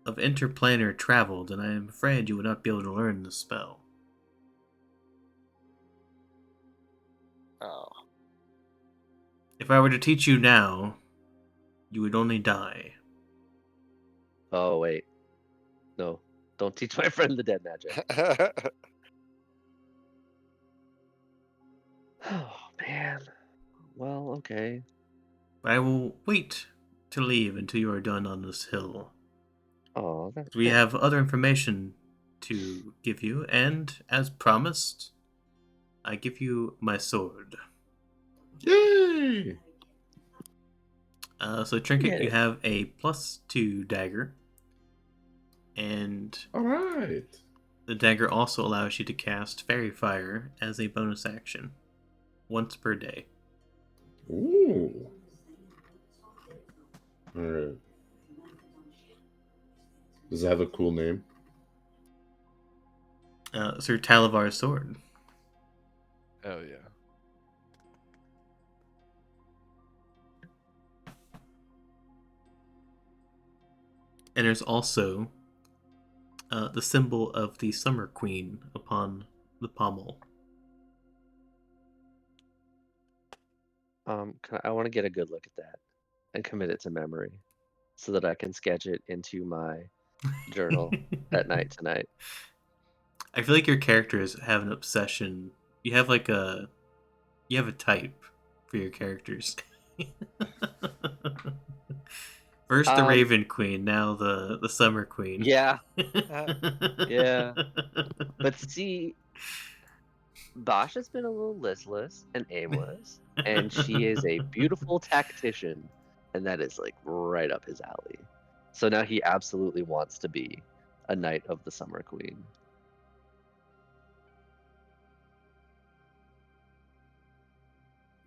of interplanar travel, then I am afraid you would not be able to learn the spell. Oh. If I were to teach you now, you would only die. Oh, wait. No. Don't teach my friend the dead magic. Oh, man. Well, okay. I will wait to leave until you are done on this hill. Oh, we have other information to give you, and as promised, I give you my sword. Yay! So Trinket, you have a +2 dagger, and all right. The dagger also allows you to cast Fairy Fire as a bonus action, once per day. Ooh. All right. Does it have a cool name? Sir Talavar's sword. Oh, yeah. And there's also the symbol of the Summer Queen upon the pommel. I want to get a good look at that and commit it to memory so that I can sketch it into my journal at night tonight. I feel like your characters have an obsession. You have like you have a type for your characters. First the Raven Queen, now the Summer Queen. Yeah. Yeah. But see, Bosch has been a little listless and aimless, and she is a beautiful tactician, and that is like right up his alley. So now he absolutely wants to be a knight of the Summer Queen.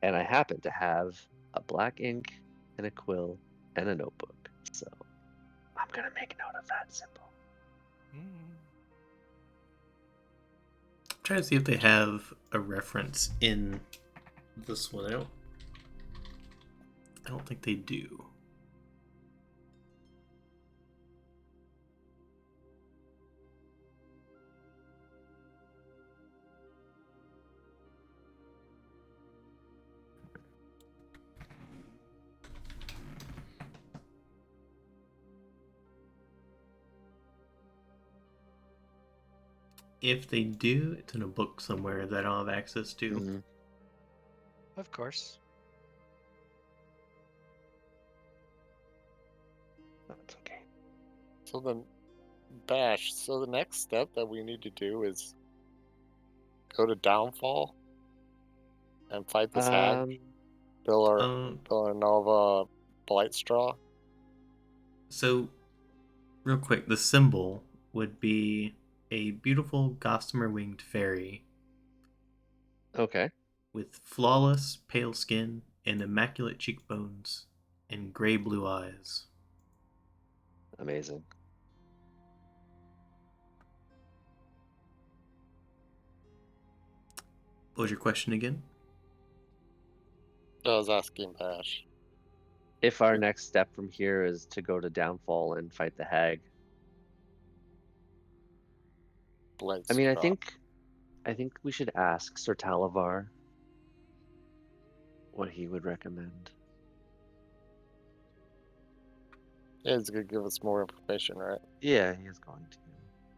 And I happen to have a black ink and a quill and a notebook, so I'm gonna make note of that symbol. Mm. I'm trying to see if they have a reference in this one. I don't think they do. If they do, it's in a book somewhere that I don't have access to. Mm-hmm. Of course. That's okay. So then, Bash, so the next step that we need to do is go to Downfall and fight this hag. Villanova Blightstraw. So, real quick, the symbol would be a beautiful gossamer winged fairy. Okay. With flawless pale skin and immaculate cheekbones and gray blue eyes. Amazing. What was your question again? I was asking Bash. If our next step from here is to go to Downfall and fight the hag. I mean, I think we should ask Sir Talavar what he would recommend. Yeah, he's gonna give us more information, right? Yeah, he is going to.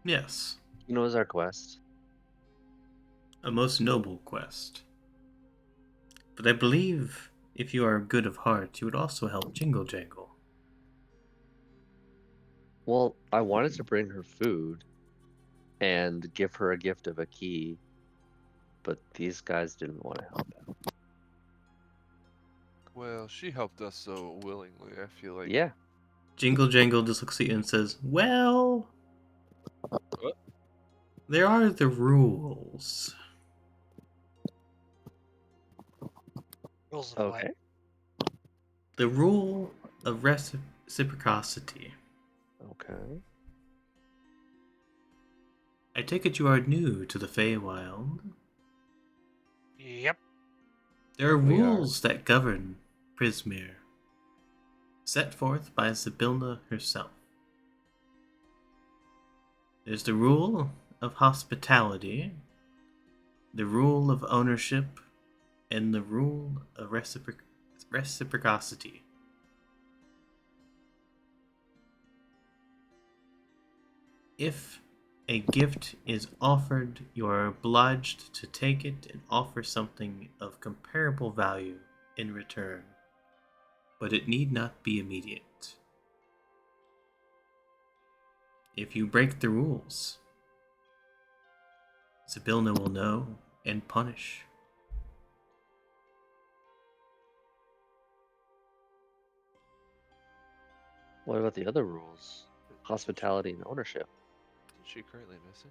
Yes. He knows our quest. A most noble quest. But I believe if you are good of heart, you would also help Jingle Jangle. Well, I wanted to bring her food and give her a gift of a key, but these guys didn't want to help out. Well, she helped us so willingly, I feel like. Yeah. Jingle Jangle just looks at you and says, well, What? There are the rules. Rules of Okay. what? The rule of reciprocity. Okay. I take it you are new to the Feywild. Yep. There are We are. rules that govern Prismere, set forth by Zybilna herself. There's the rule of hospitality, the rule of ownership, and the rule of reciprocity. If a gift is offered, you are obliged to take it and offer something of comparable value in return, but it need not be immediate. If you break the rules, Zybilna will know and punish. What about the other rules? Hospitality and ownership. Is she currently missing?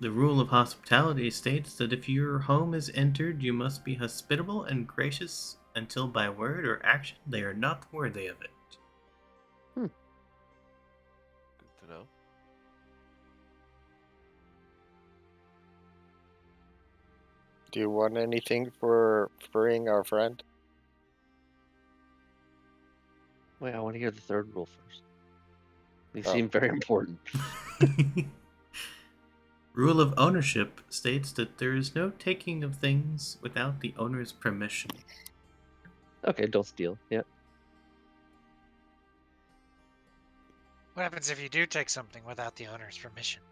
The rule of hospitality states that if your home is entered, you must be hospitable and gracious until by word or action they are not worthy of it. Good to know. Do you want anything for freeing our friend? Wait, I want to hear the third rule first. These seem very important. Rule of ownership states that there is no taking of things without the owner's permission. Okay, don't steal. Yeah. What happens if you do take something without the owner's permission?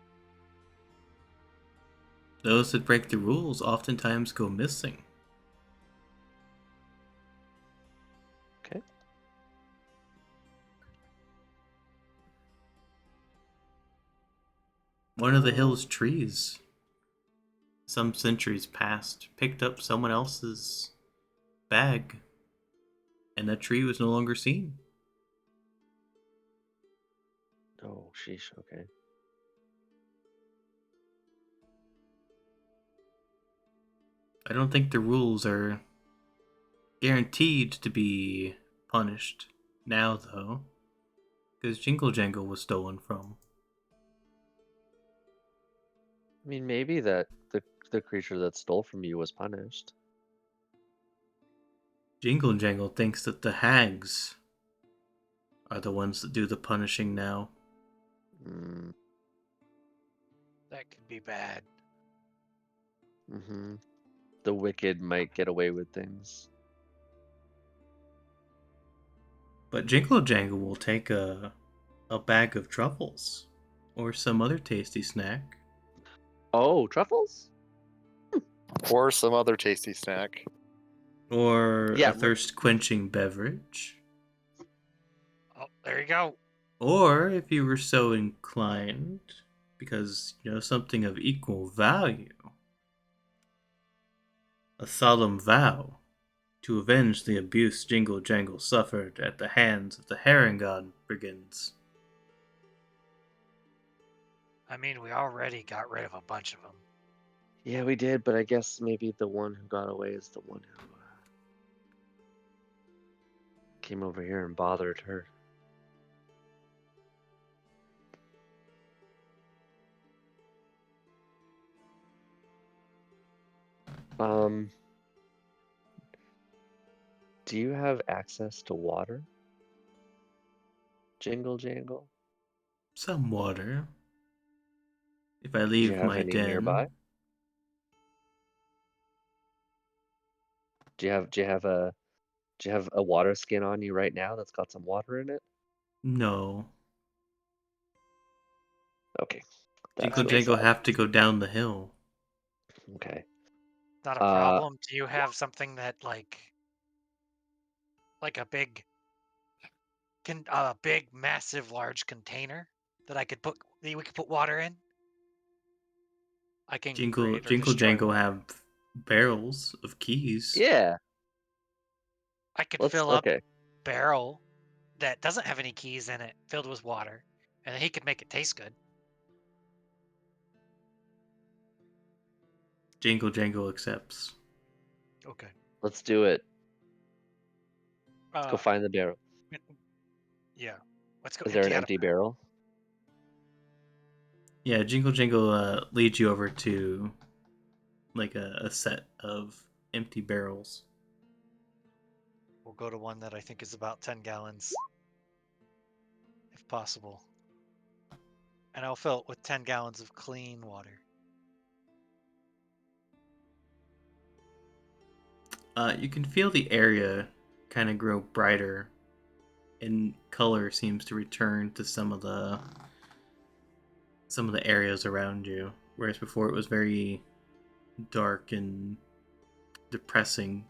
Those that break the rules oftentimes go missing. Okay. One of the hill's trees, some centuries past, picked up someone else's bag, and that tree was no longer seen. Oh, sheesh. Okay. I don't think the rules are guaranteed to be punished now, though, because Jingle Jangle was stolen from. I mean, maybe that the creature that stole from you was punished. Jingle Jangle thinks that the hags are the ones that do the punishing now. Mm, That could be bad. mm-hmm. The wicked might get away with things. But Jingle Jangle will take a bag of truffles or some other tasty snack. Oh, truffles? Or some other tasty snack. Or Yeah, a thirst-quenching beverage. Oh, there you go. Or, if you were so inclined, because, something of equal value, a solemn vow to avenge the abuse Jingle Jangle suffered at the hands of the Harangon brigands. I mean, we already got rid of a bunch of them. Yeah, we did, but I guess maybe the one who got away is the one who came over here and bothered her. Do you have access to water? Jingle Jangle? Some water. If I Do you leave have my any den. nearby? Do you have a water skin on you right now that's got some water in it? No. Okay. Jingle That's Jangle sad. have to go down the hill. Okay. Not a problem. Do you have something that like a big, massive, large container that we could put water in? I can Jingle create or destroy Jangle one. have barrels of keys. Yeah. I could Let's fill up okay. a barrel that doesn't have any keys in it, filled with water, and then he could make it taste good. Jingle Jangle accepts. Okay. Let's do it. Let's go find the barrel. Yeah. Let's go Is there an empty out empty barrel? Yeah, Jingle Jangle leads you over to like a set of empty barrels. We'll go to one that I think is about 10 gallons, if possible. And I'll fill it with 10 gallons of clean water. You can feel the area kind of grow brighter, and color seems to return to some of the areas around you, whereas before it was very dark and depressing.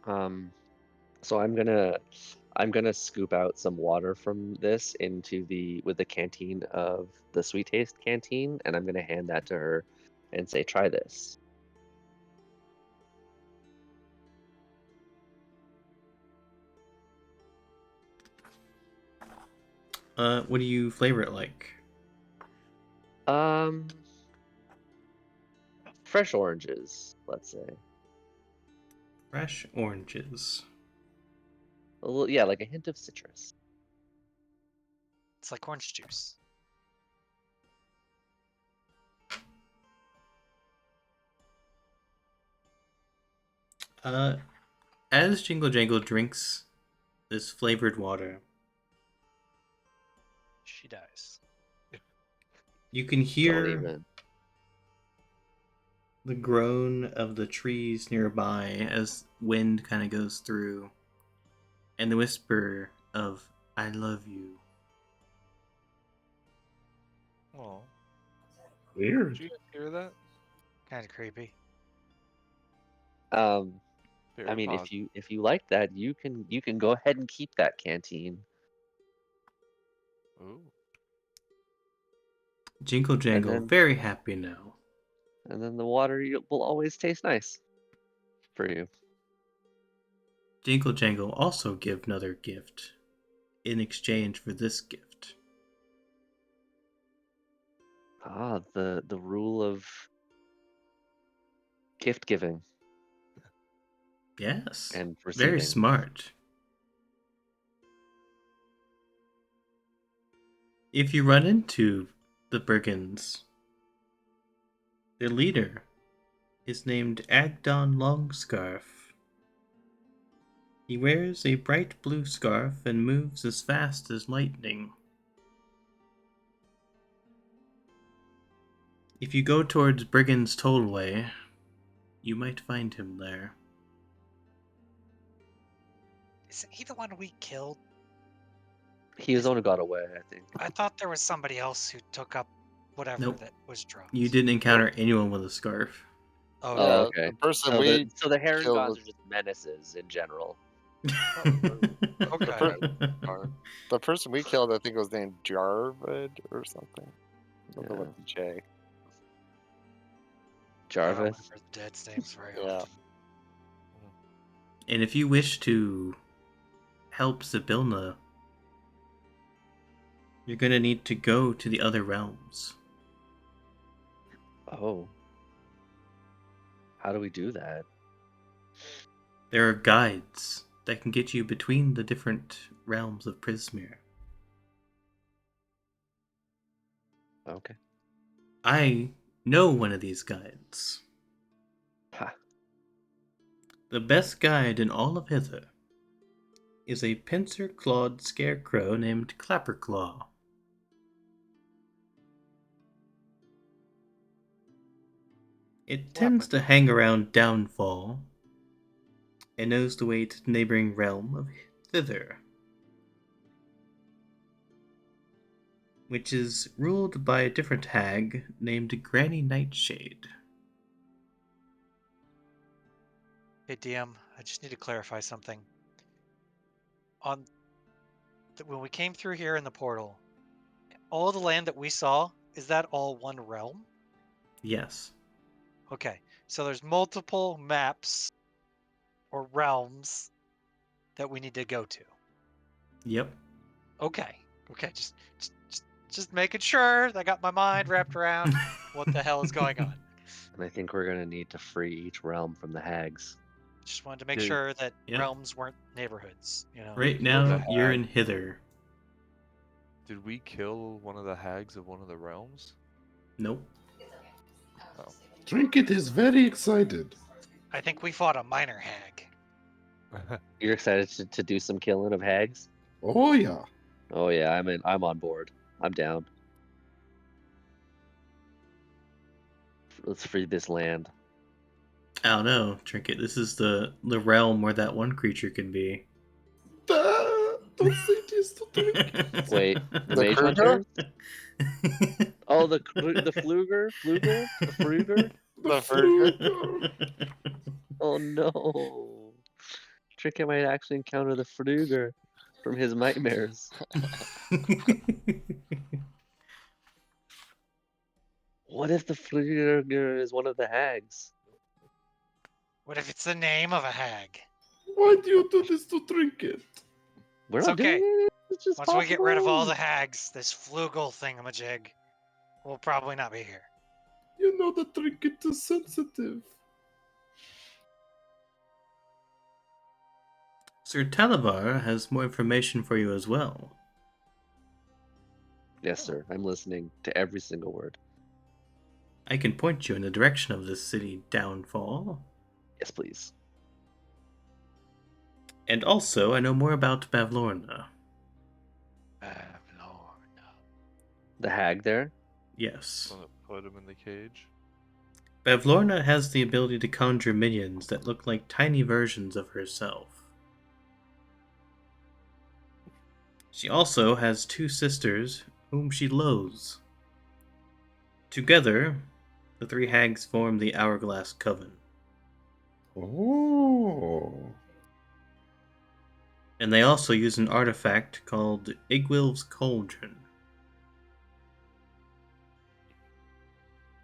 So I'm gonna scoop out some water from this with the canteen of the Sweet Taste canteen, and I'm gonna hand that to her and say, try this. What do you flavor it like? Fresh oranges, let's say. Fresh oranges. A little, yeah, like a hint of citrus. It's like orange juice. As Jingle Jangle drinks this flavored water, She dies. you can Don't hear even. the groan of the trees nearby as wind kind of goes through, and the whisper of "I love you." Oh, Weird. did you guys hear that? Kind of creepy. Very I mean, positive. if you like that, you can go ahead and keep that canteen. Ooh. Jingle Jangle, then- very happy now. And then the water will always taste nice for you. Jingle Jangle also give another gift in exchange for this gift. Ah, the rule of gift giving Yes, and very receiving. smart. If you run into the brigands, their leader is named Agdon Longscarf. He wears a bright blue scarf and moves as fast as lightning. If you go towards Brigand's Tollway, you might find him there. Isn't he the one we killed? He was the one who got away, I think. I thought there was somebody else who took up whatever Nope. that was dropped. You didn't encounter anyone with a scarf. Oh, Oh, yeah. okay. The person So we the Herringons killed are just menaces in general. Okay. the person we killed, I think, was named Jarvid or something. Something Yeah. with the J. I don't Jarvis. remember the dead's names very Yeah. often. And if you wish to help Zybilna, you're going to need to go to the other realms. Oh. How do we do that? There are guides that can get you between the different realms of Prismere. Okay. I know one of these guides. Ha. The best guide in all of Hither is a pincer-clawed scarecrow named Clapperclaw. It tends to hang around Downfall and knows the way to the neighboring realm of Hither, which is ruled by a different hag named Granny Nightshade. Hey, DM, I just need to clarify something. When we came through here in the portal, all the land that we saw, is that all one realm? Yes. Okay, so there's multiple maps or realms that we need to go to. Yep. Okay, just making sure I got my mind wrapped around what the hell is going on. And I think we're gonna need to free each realm from the hags. Just wanted to make Dude. sure that Yep. realms weren't neighborhoods, you know. Right The now, you're hag. in Hither. Did we kill one of the hags of one of the realms? Nope. Oh. Trinket is very excited. I think we fought a minor hag. You're excited to do some killing of hags? Oh yeah. Oh yeah, I'm on board. I'm down. Let's free this land. I don't know, Trinket. This is the realm where that one creature can be. Don't say this to Trinket. Wait, the The mage Kruger? hunter? Oh, the Fluger? The Fruger? The Fruger. Oh no. Tricky might actually encounter the Fruger from his nightmares. What if the Fruger is one of the hags? What if it's the name of a hag? Why do you do this to Trinket? We're It's not okay. doing it. It's just Once we get rid of all the possible. hags, this flugel thingamajig will probably not be here. You know that Trinket is sensitive. Sir Talavar has more information for you as well. Yes, sir. I'm listening to every single word. I can point you in the direction of this city Downfall. Yes, please. And also, I know more about Bavlorna. The hag there? Yes. Wanna put him in the cage? Bavlorna has the ability to conjure minions that look like tiny versions of herself. She also has 2 sisters whom she loathes. Together, the 3 hags form the Hourglass Coven. Oh. And they also use an artifact called Igwil's Cauldron.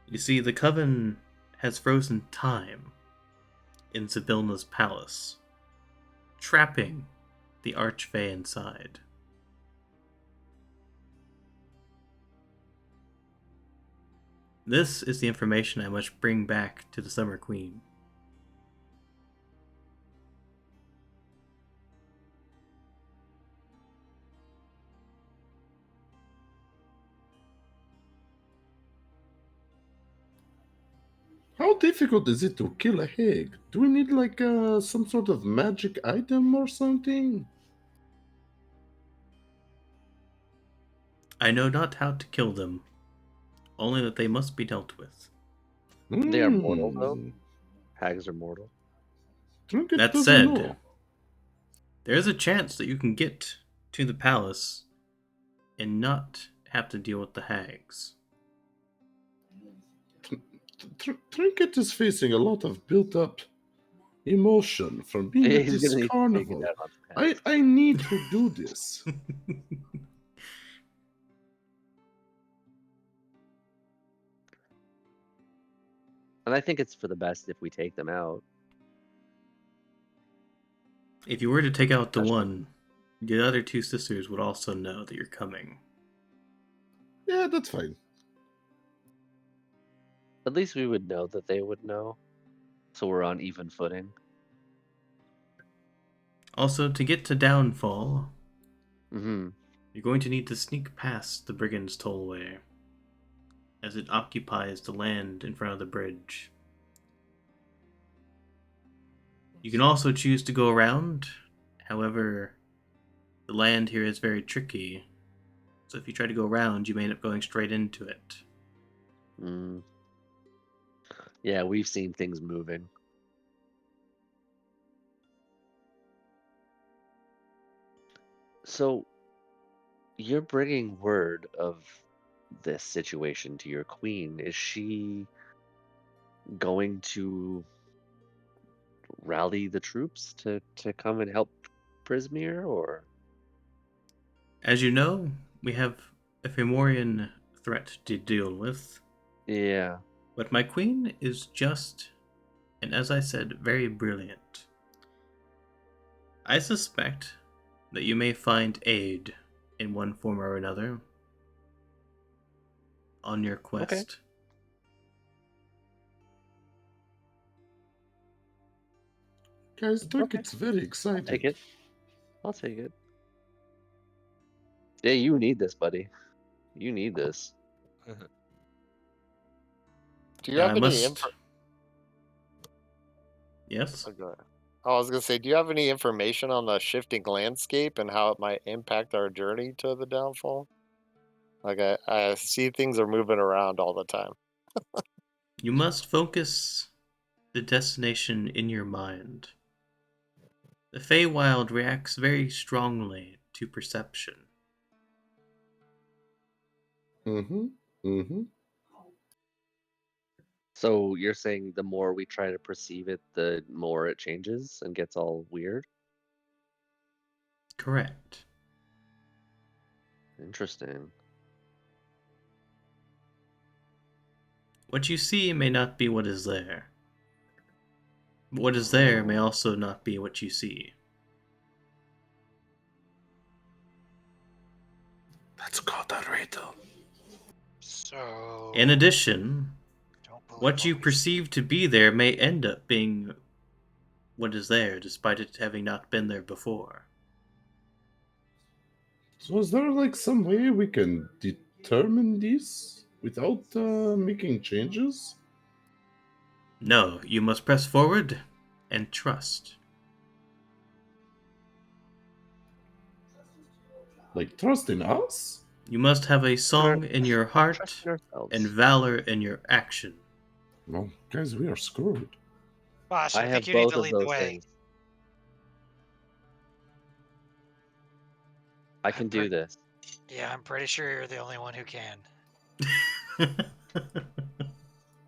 You see, the Coven has frozen time in Sibilna's palace, trapping the Archfey inside. This is the information I must bring back to the Summer Queen. How difficult is it to kill a hag? Do we need like some sort of magic item or something? I know not how to kill them, only that they must be dealt with. They are mortal, though. Hmm. Hags are mortal. Trinket That doesn't said, know. there is a chance that you can get to the palace and not have to deal with the hags. Trinket is facing a lot of built-up emotion from being at He's this gonna need to take it carnival. out on some hags. I need to do this. And I think it's for the best if we take them out. If you were to take out the Especially- one, the other 2 sisters would also know that you're coming. Yeah, that's fine. At least we would know that they would know. So we're on even footing. Also, to get to Downfall, Mm-hmm. you're going to need to sneak past the Brigand's Tollway, as it occupies the land in front of the bridge. You can also choose to go around, however, the land here is very tricky, so if you try to go around, you may end up going straight into it. Mm. Yeah, we've seen things moving. So, you're bringing word of this situation to your queen. Is she going to rally the troops to come and help Prismeer, or? As you know, we have a Fomorian threat to deal with, Yeah. but my queen is just, and as I said, very brilliant. I suspect that you may find aid in one form or another on your quest. Guys, Trinket's very exciting. Take it. I'll take it. Yeah, you need this, buddy. You need this. Do you have I any must. Yes. I was gonna say, do you have any information on the shifting landscape and how it might impact our journey to the downfall? Like I see things are moving around all the time. You must focus the destination in your mind. The Feywild reacts very strongly to perception. Mm-hmm. Mm-hmm. So you're saying the more we try to perceive it, the more it changes and gets all weird? Correct. Interesting. What you see may not be what is there. But what is there may also not be what you see. Let's go the riddle. So. In addition, don't believe what you we see. perceive to be there may end up being what is there, despite it having not been there before. So is there like some way we can determine this without making changes? No, you must press forward and trust. Like trust in us? You must have a song in your heart Trust in ourselves. and valor in your action. Well, guys, we are screwed. Bosh, I I have think you need both to of lead the those way. things. I can do this. Yeah, I'm pretty sure you're the only one who can. I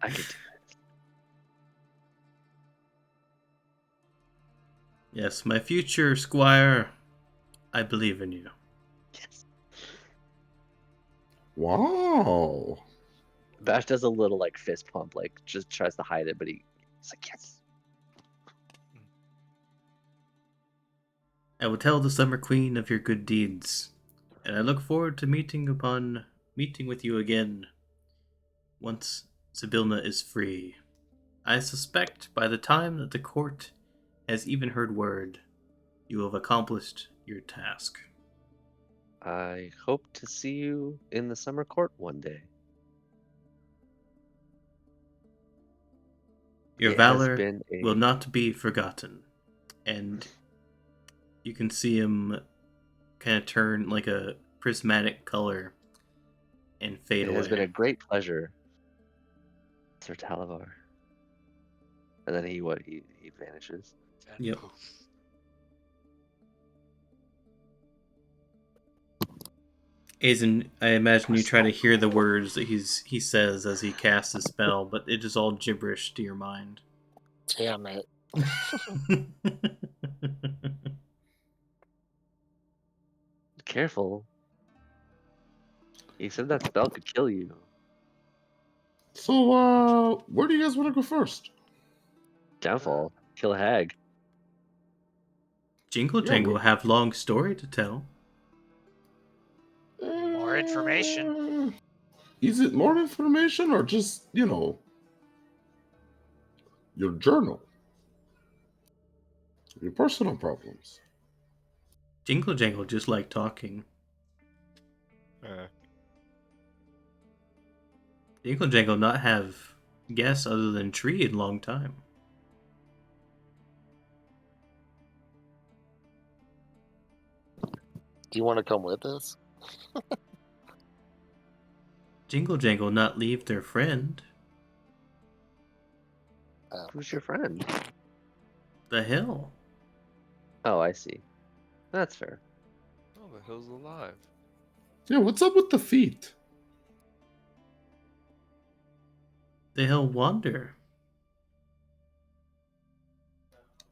can do Yes, my future squire, I believe in you. it. Yes. Wow. Bash does a little like fist pump, like just tries to hide it, but he's like, yes. I will tell the Summer Queen of your good deeds, and I look forward to meeting with you again once Sibylna is free. I suspect by the time that the court has even heard word, you will have accomplished your task. I hope to see you in the summer court one day. Your It has valor been a will not be forgotten. And you can see him kind of turn like a prismatic color and fade it has been away. a great pleasure, Sir Talavar. And then he vanishes. Yep. Aizen, I imagine you try to hear the words that he says as he casts his spell, but it is all gibberish to your mind. Damn it. Careful. He said that spell could kill you. So, where do you guys want to go first? Downfall. Kill a hag. Jingle Jangle have long story to tell. More information. Is it more information or just, your journal? Your personal problems? Jingle Jangle just like talking. Jingle Jangle not have guests other than Tree in a long time. Do you want to come with us? Jingle Jangle not leave their friend. Who's your friend? The hill. Oh, I see. That's fair. Oh, the hill's alive. Yeah, what's up with the feet? The hill wander.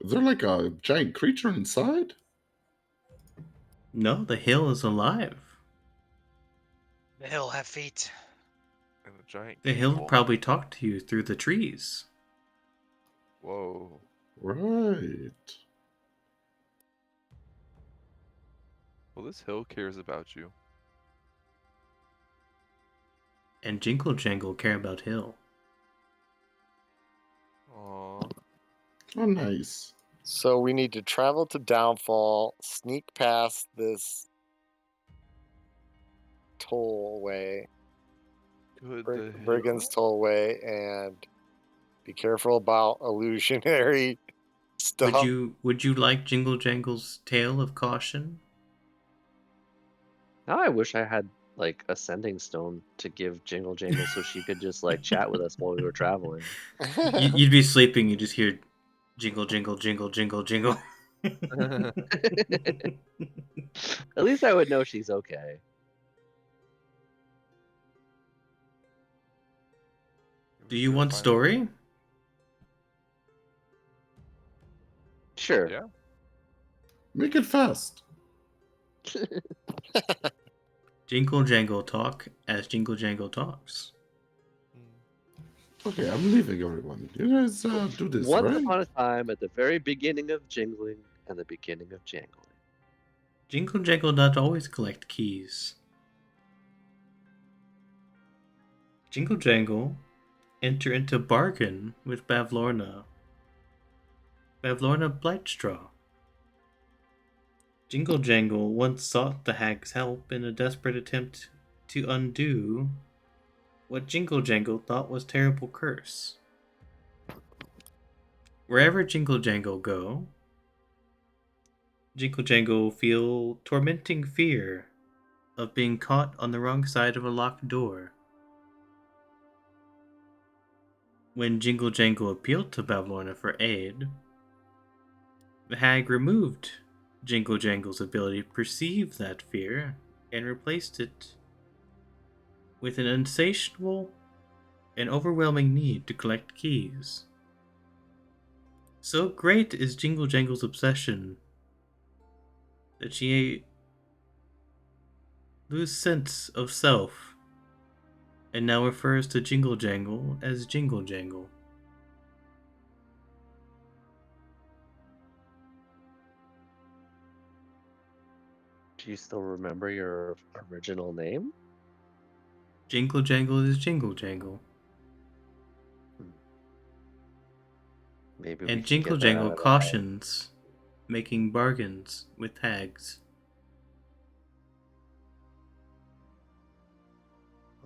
Is there like a giant creature inside? No, the hill is alive. The hill have feet. And a giant The hill cable. probably talked to you through the trees. Whoa. Right. Well, this hill cares about you. And Jingle Jangle care about hill. Aww. Oh, nice. So we need to travel to Downfall, sneak past this tollway, Good. The Brigand's hill? tollway, and be careful about illusionary stuff. Would you like Jingle Jangle's tale of caution? Now I wish I had like a sending stone to give Jingle Jangle so she could just like chat with us while we were traveling. You'd be sleeping, you just hear jingle, jingle, jingle, jingle, jingle. At least I would know she's okay. Do you want story? Sure. Yeah. Make it fast. Jingle Jangle talk as Jingle Jangle talks. Okay, I'm leaving everyone. You guys do this, Once right? upon a time, at the very beginning of jingling and the beginning of jangling. Jingle Jangle not always collect keys. Jingle Jangle enter into bargain with Bavlorna Blightstraw. Jingle Jangle once sought the hag's help in a desperate attempt to undo what Jingle Jangle thought was terrible curse. Wherever Jingle Jangle go, Jingle Jangle feel tormenting fear of being caught on the wrong side of a locked door. When Jingle Jangle appealed to Bavlorna for aid, the hag removed Jingle Jangle's ability to perceive that fear and replaced it with an insatiable and overwhelming need to collect keys. So great is Jingle Jangle's obsession that she loses sense of self and now refers to Jingle Jangle as Jingle Jangle. Do you still remember your original name? Jingle Jangle is Jingle Jangle. Maybe we And can Jingle get that out Jangle of our head. cautions making bargains with hags.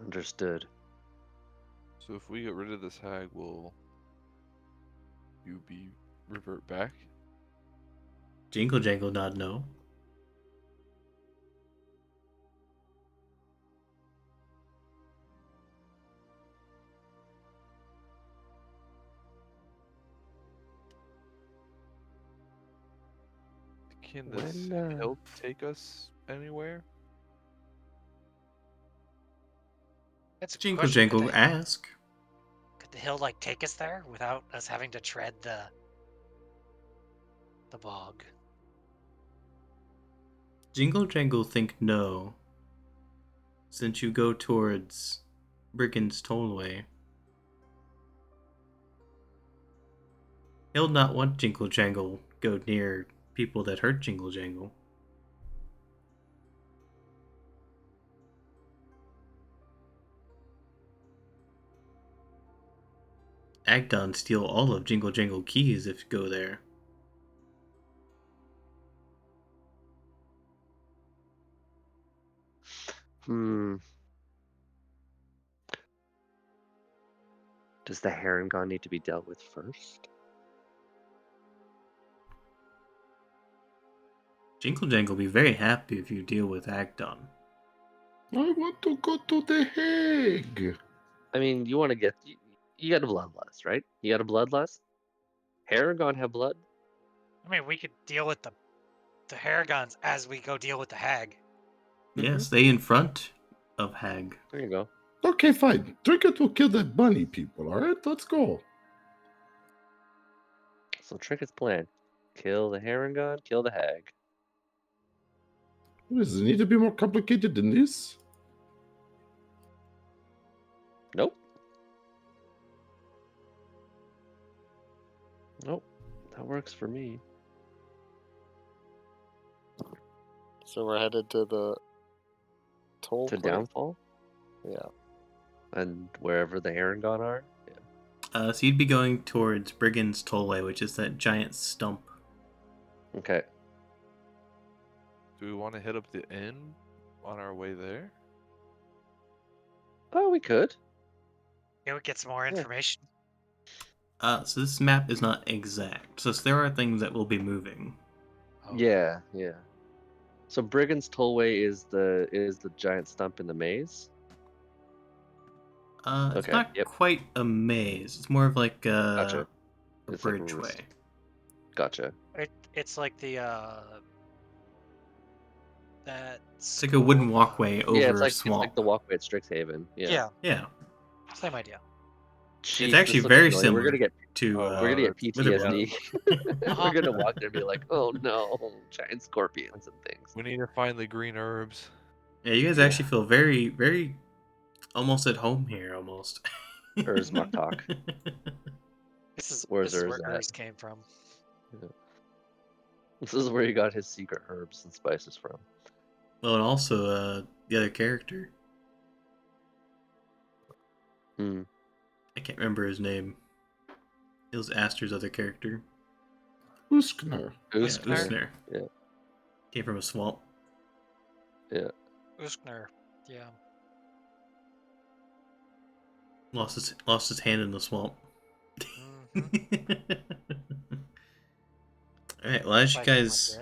Understood. So if we get rid of this hag, will you be revert back? Jingle Jangle not know. Can this When, help take us anywhere? That's a good Jingle question. Jangle ask. Could the hill like take us there without us having to tread the bog? Jingle Jangle think no, since you go towards Brigand's Tollway. He'll not want Jingle Jangle go near people that hurt Jingle Jangle. Agdon steal all of Jingle Jangle keys if you go there. Does the Herringon need to be dealt with first? Jingle Jangle will be very happy if you deal with Agdon. I want to go to the Hague. I mean, you want to get you got a bloodlust, right? You got a bloodlust. Herringon have blood. I mean, we could deal with the Harrigons as we go deal with the hag. Yeah, stay in front of Hag. There you go. Okay, fine. Trinket will kill the bunny people, alright? Let's go. So Trinket's plan: kill the Herringon, kill the hag. Does it need to be more complicated than this? Nope. Nope. That works for me. So we're headed to the toll To place? Downfall Yeah. and wherever the Herringon are. Yeah. So you'd be going towards Brigand's Tollway, which is that giant stump. Okay. Do we want to hit up the inn on our way there? Oh, we could. Yeah, we get some more information. So this map is not exact. So there are things that will be moving. Oh. Yeah, yeah. So Brigand's Tollway is the giant stump in the maze. It's Okay, not yep. quite a maze. It's more of like Gotcha. a It's like a bridgeway. Gotcha. It's like the that. It's like a wooden walkway over Yeah, it's a like swamp. the walkway at Strixhaven. Yeah. Yeah. Same idea. Jeez, It's this actually looks very familiar. similar We're gonna get to we're gonna get Witherblood. PTSD. We're gonna walk there and be like, oh no, giant scorpions and things. We need to find the green herbs. Yeah, you guys actually feel very, very almost at home here, almost. Urs Muktak. This is Where's where Urs at? Urs came from. This is where he got his secret herbs and spices from. Well, and also the other character. Hmm. I can't remember his name. It was Aster's other character. Uskner. Uskner. Yeah. Came from a swamp. Yeah. Uskner. Yeah. Lost his hand in the swamp. Mhm. Alright, well as you Like my guys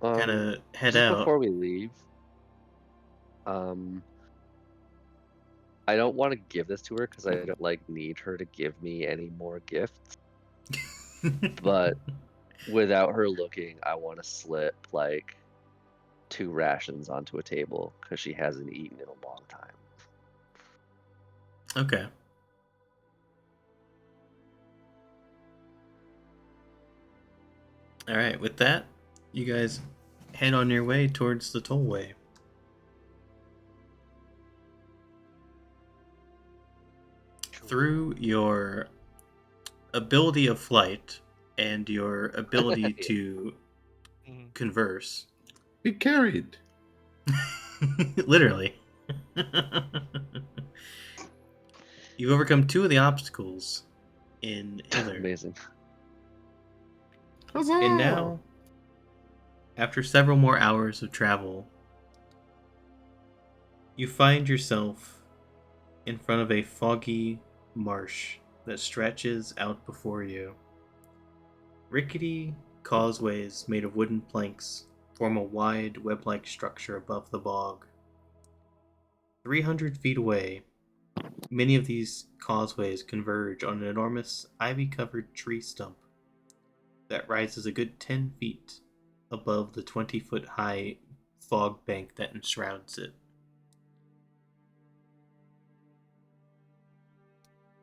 bread. kind of head just out. before we leave, I don't want to give this to her because I don't like need her to give me any more gifts. But without her looking, I want to slip like 2 rations onto a table because she hasn't eaten in a long time. Okay. All right. With that, you guys head on your way towards the tollway. Through your ability of flight and your ability to converse. Be carried. Literally. You've overcome 2 of the obstacles in Hither. Amazing. Huzzah! And now, after several more hours of travel, you find yourself in front of a foggy marsh that stretches out before you. Rickety causeways made of wooden planks form a wide web-like structure above the bog. 300 feet away, many of these causeways converge on an enormous ivy-covered tree stump that rises a good 10 feet above the 20-foot high fog bank that enshrouds it.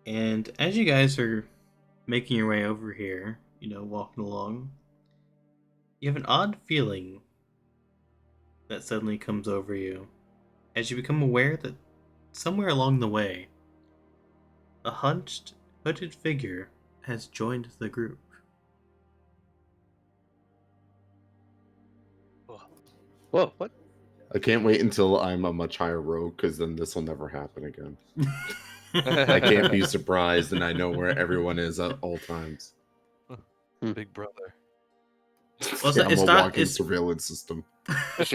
And as you guys are making your way over here, walking along, you have an odd feeling that suddenly comes over you as you become aware that somewhere along the way, a hunched, hooded figure has joined the group. Whoa, what? I can't wait until I'm a much higher rogue, because then this will never happen again. I can't be surprised, and I know where everyone is at all times. Big brother. Well, Yeah, I'm it's a not- walking it's- surveillance system. You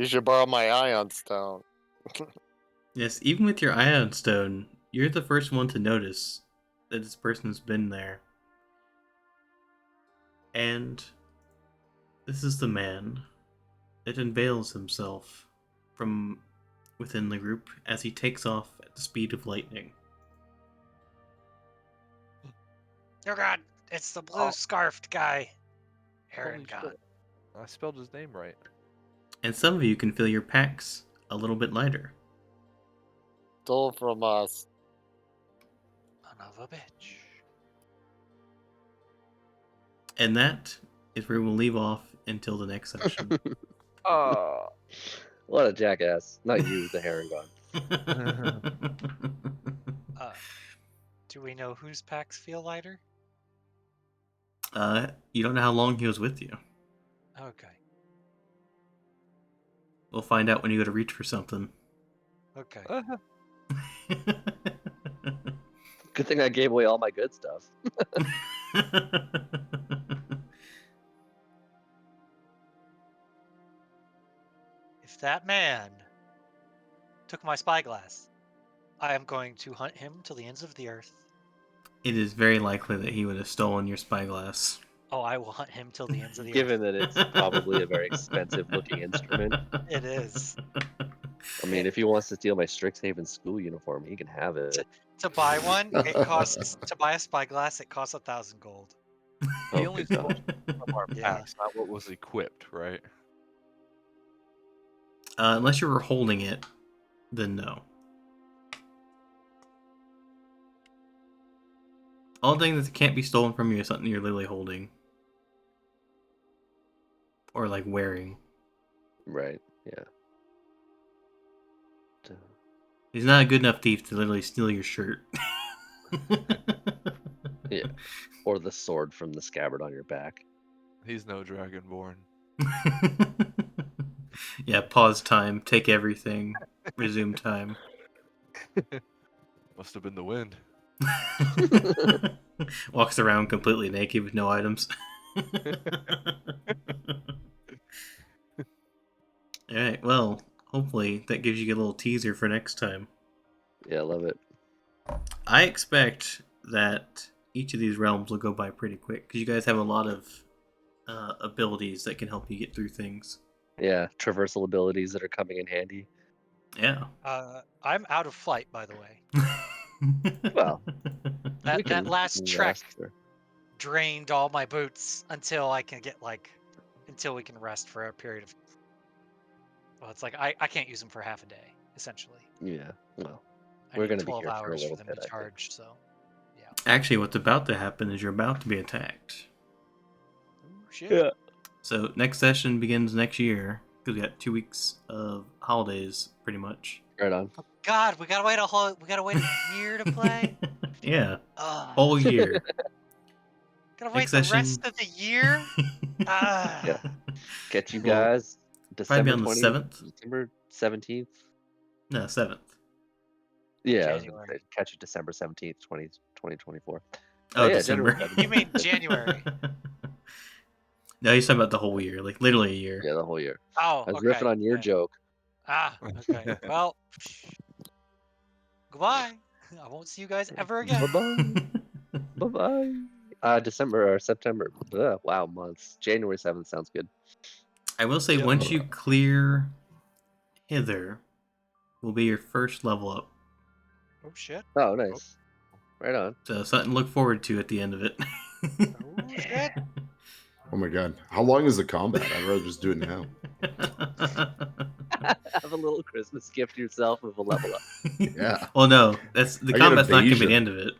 should borrow my ion stone. Yes, even with your ion stone, you're the first one to notice that this person's been there. And this is the man that unveils himself from within the group as he takes off at the speed of lightning. Oh god, it's the blue scarfed guy. Aaron Holy God. shit. I spelled his name right. And some of you can feel your packs a little bit lighter. Stole from us. Son of a bitch. And that is where we'll leave off until the next session. Oh. What a jackass. Not you, the herring god. Do we know whose packs feel lighter? You don't know how long he was with you. Okay. We'll find out when you go to reach for something. Okay. Good thing I gave away all my good stuff. If that man took my spyglass, I am going to hunt him till the ends of the earth. It is very likely that he would have stolen your spyglass. Oh, I will hunt him till the ends of the Given earth. that it's probably a very expensive looking instrument. It is. I mean, if he wants to steal my Strixhaven school uniform, he can have it. To buy one, it costs to buy a spyglass. It costs 1,000 gold. He Oh, only good stole God. from our Yeah. packs, not what was equipped, right? Unless you were holding it, then no. All things that can't be stolen from you is something you're literally holding. Or like wearing. Right, yeah. He's not a good enough thief to literally steal your shirt. Yeah. Or the sword from the scabbard on your back. He's no dragonborn. Yeah, pause time, take everything, resume time. Must have been the wind. Walks around completely naked with no items. Alright, well, hopefully that gives you a little teaser for next time. Yeah, I love it. I expect that each of these realms will go by pretty quick, because you guys have a lot of abilities that can help you get through things. Yeah, traversal abilities that are coming in handy. Yeah. I'm out of flight, by the way. Well, we That can last trek rest or- drained all my boots until I can get until we can rest for a period of. Well, it's like I can't use them for half a day, essentially. Yeah. Well, I we're need gonna be 12 here for a hours for little them bit, to I think. charge. So, yeah. Actually, what's about to happen is you're about to be attacked. Ooh, shit. Yeah. So next session begins next year because we got 2 weeks of holidays, pretty much. Right on. Oh, God, we gotta wait a year to play. Yeah, Ugh. whole year. Gotta Next wait the session. rest of the year. Ah. Yeah. Catch you Well, guys probably December on the 20th, 7th. December 17th. No, 7th. Yeah, I was gonna January. say, catch you December 17th, 2024. Oh, yeah, December. January 7th. You mean January? No, he's talking about the whole year, like literally a year. Yeah, the whole year. Oh, I was okay. riffing on your yeah. joke. Ah, okay. Well, goodbye. I won't see you guys ever again. Bye-bye. Bye-bye. December or September. Ugh, wow, months. January 7th sounds good. I will say, Yep. once you clear Hither, will be your first level up. Oh shit. Oh, nice. Right on. So something to look forward to at the end of it. Oh shit. Oh my god. How long is the combat? I'd rather just do it now. Have a little Christmas gift to yourself of a level up. Yeah. Well, no, that's the I get combat's not gonna be the evasion. end of it.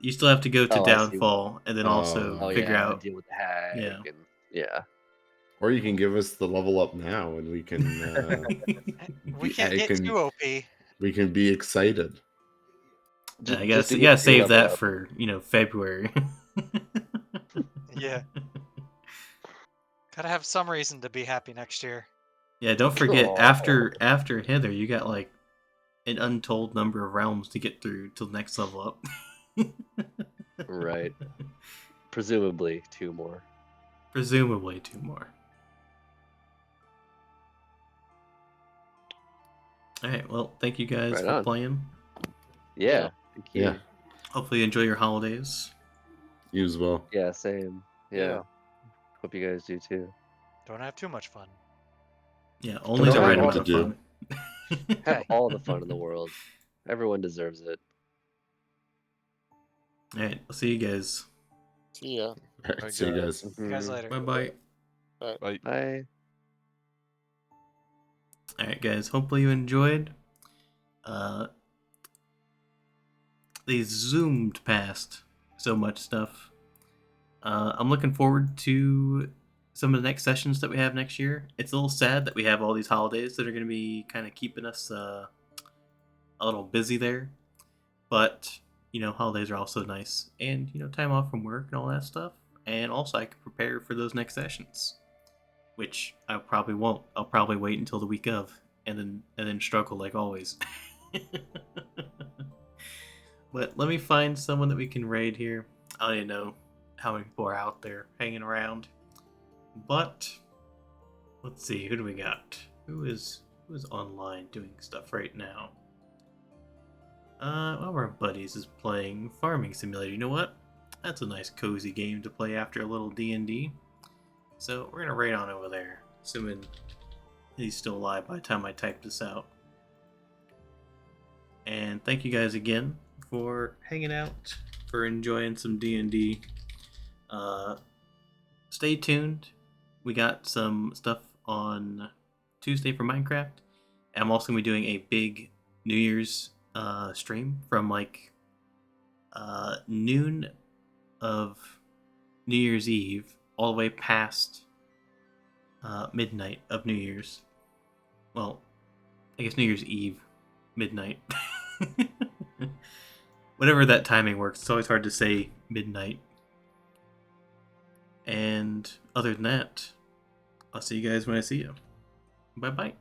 You still have to go to Oh, I see. Downfall and then also Oh, figure yeah, out. deal with the hag. Yeah. And, yeah. Or you can give us the level up now and we can We can't I get can- too OP. we can be excited. I Just guess you to gotta get save level that up. for February. Yeah. Gotta have some reason to be happy next year. Yeah, don't forget Aw. after Hither, you got like an untold number of realms to get through till the next level up. Right. Presumably 2 more. Presumably 2 more. All right. Well, thank you guys Right for on. playing. Yeah. Thank you. Yeah. Hopefully, you enjoy your holidays. You as well. Yeah, same. Yeah. Yeah. Hope you guys do too. Don't have too much fun. Yeah, only the tell me right what amount to of do. fun. Have all the fun in the world. Everyone deserves it. All right. I'll see you guys. See ya. All right, I see you got it. guys. See you guys later. Bye bye. Bye. Bye. All right, guys. Hopefully you enjoyed. They zoomed past so much stuff. I'm looking forward to some of the next sessions that we have next year. It's a little sad that we have all these holidays that are going to be kind of keeping us a little busy there. But, holidays are also nice. And, time off from work and all that stuff. And also I can prepare for those next sessions. Which I probably won't. I'll probably wait until the week of. And then struggle like always. But let me find someone that we can raid here. I don't even know how many people are out there hanging around. But let's see, who do we got? Who is online doing stuff right now? One of our buddies is playing Farming Simulator. You know what? That's a nice cozy game to play after a little D&D. So we're gonna raid on over there, assuming he's still alive by the time I type this out. And thank you guys again for hanging out, for enjoying some D&D. Stay tuned. We got some stuff on Tuesday for Minecraft. And I'm also going to be doing a big New Year's stream from noon of New Year's Eve all the way past midnight of New Year's. Well, I guess New Year's Eve, midnight. Whatever that timing works. It's always hard to say midnight. And other than that, I'll see you guys when I see you. Bye-bye.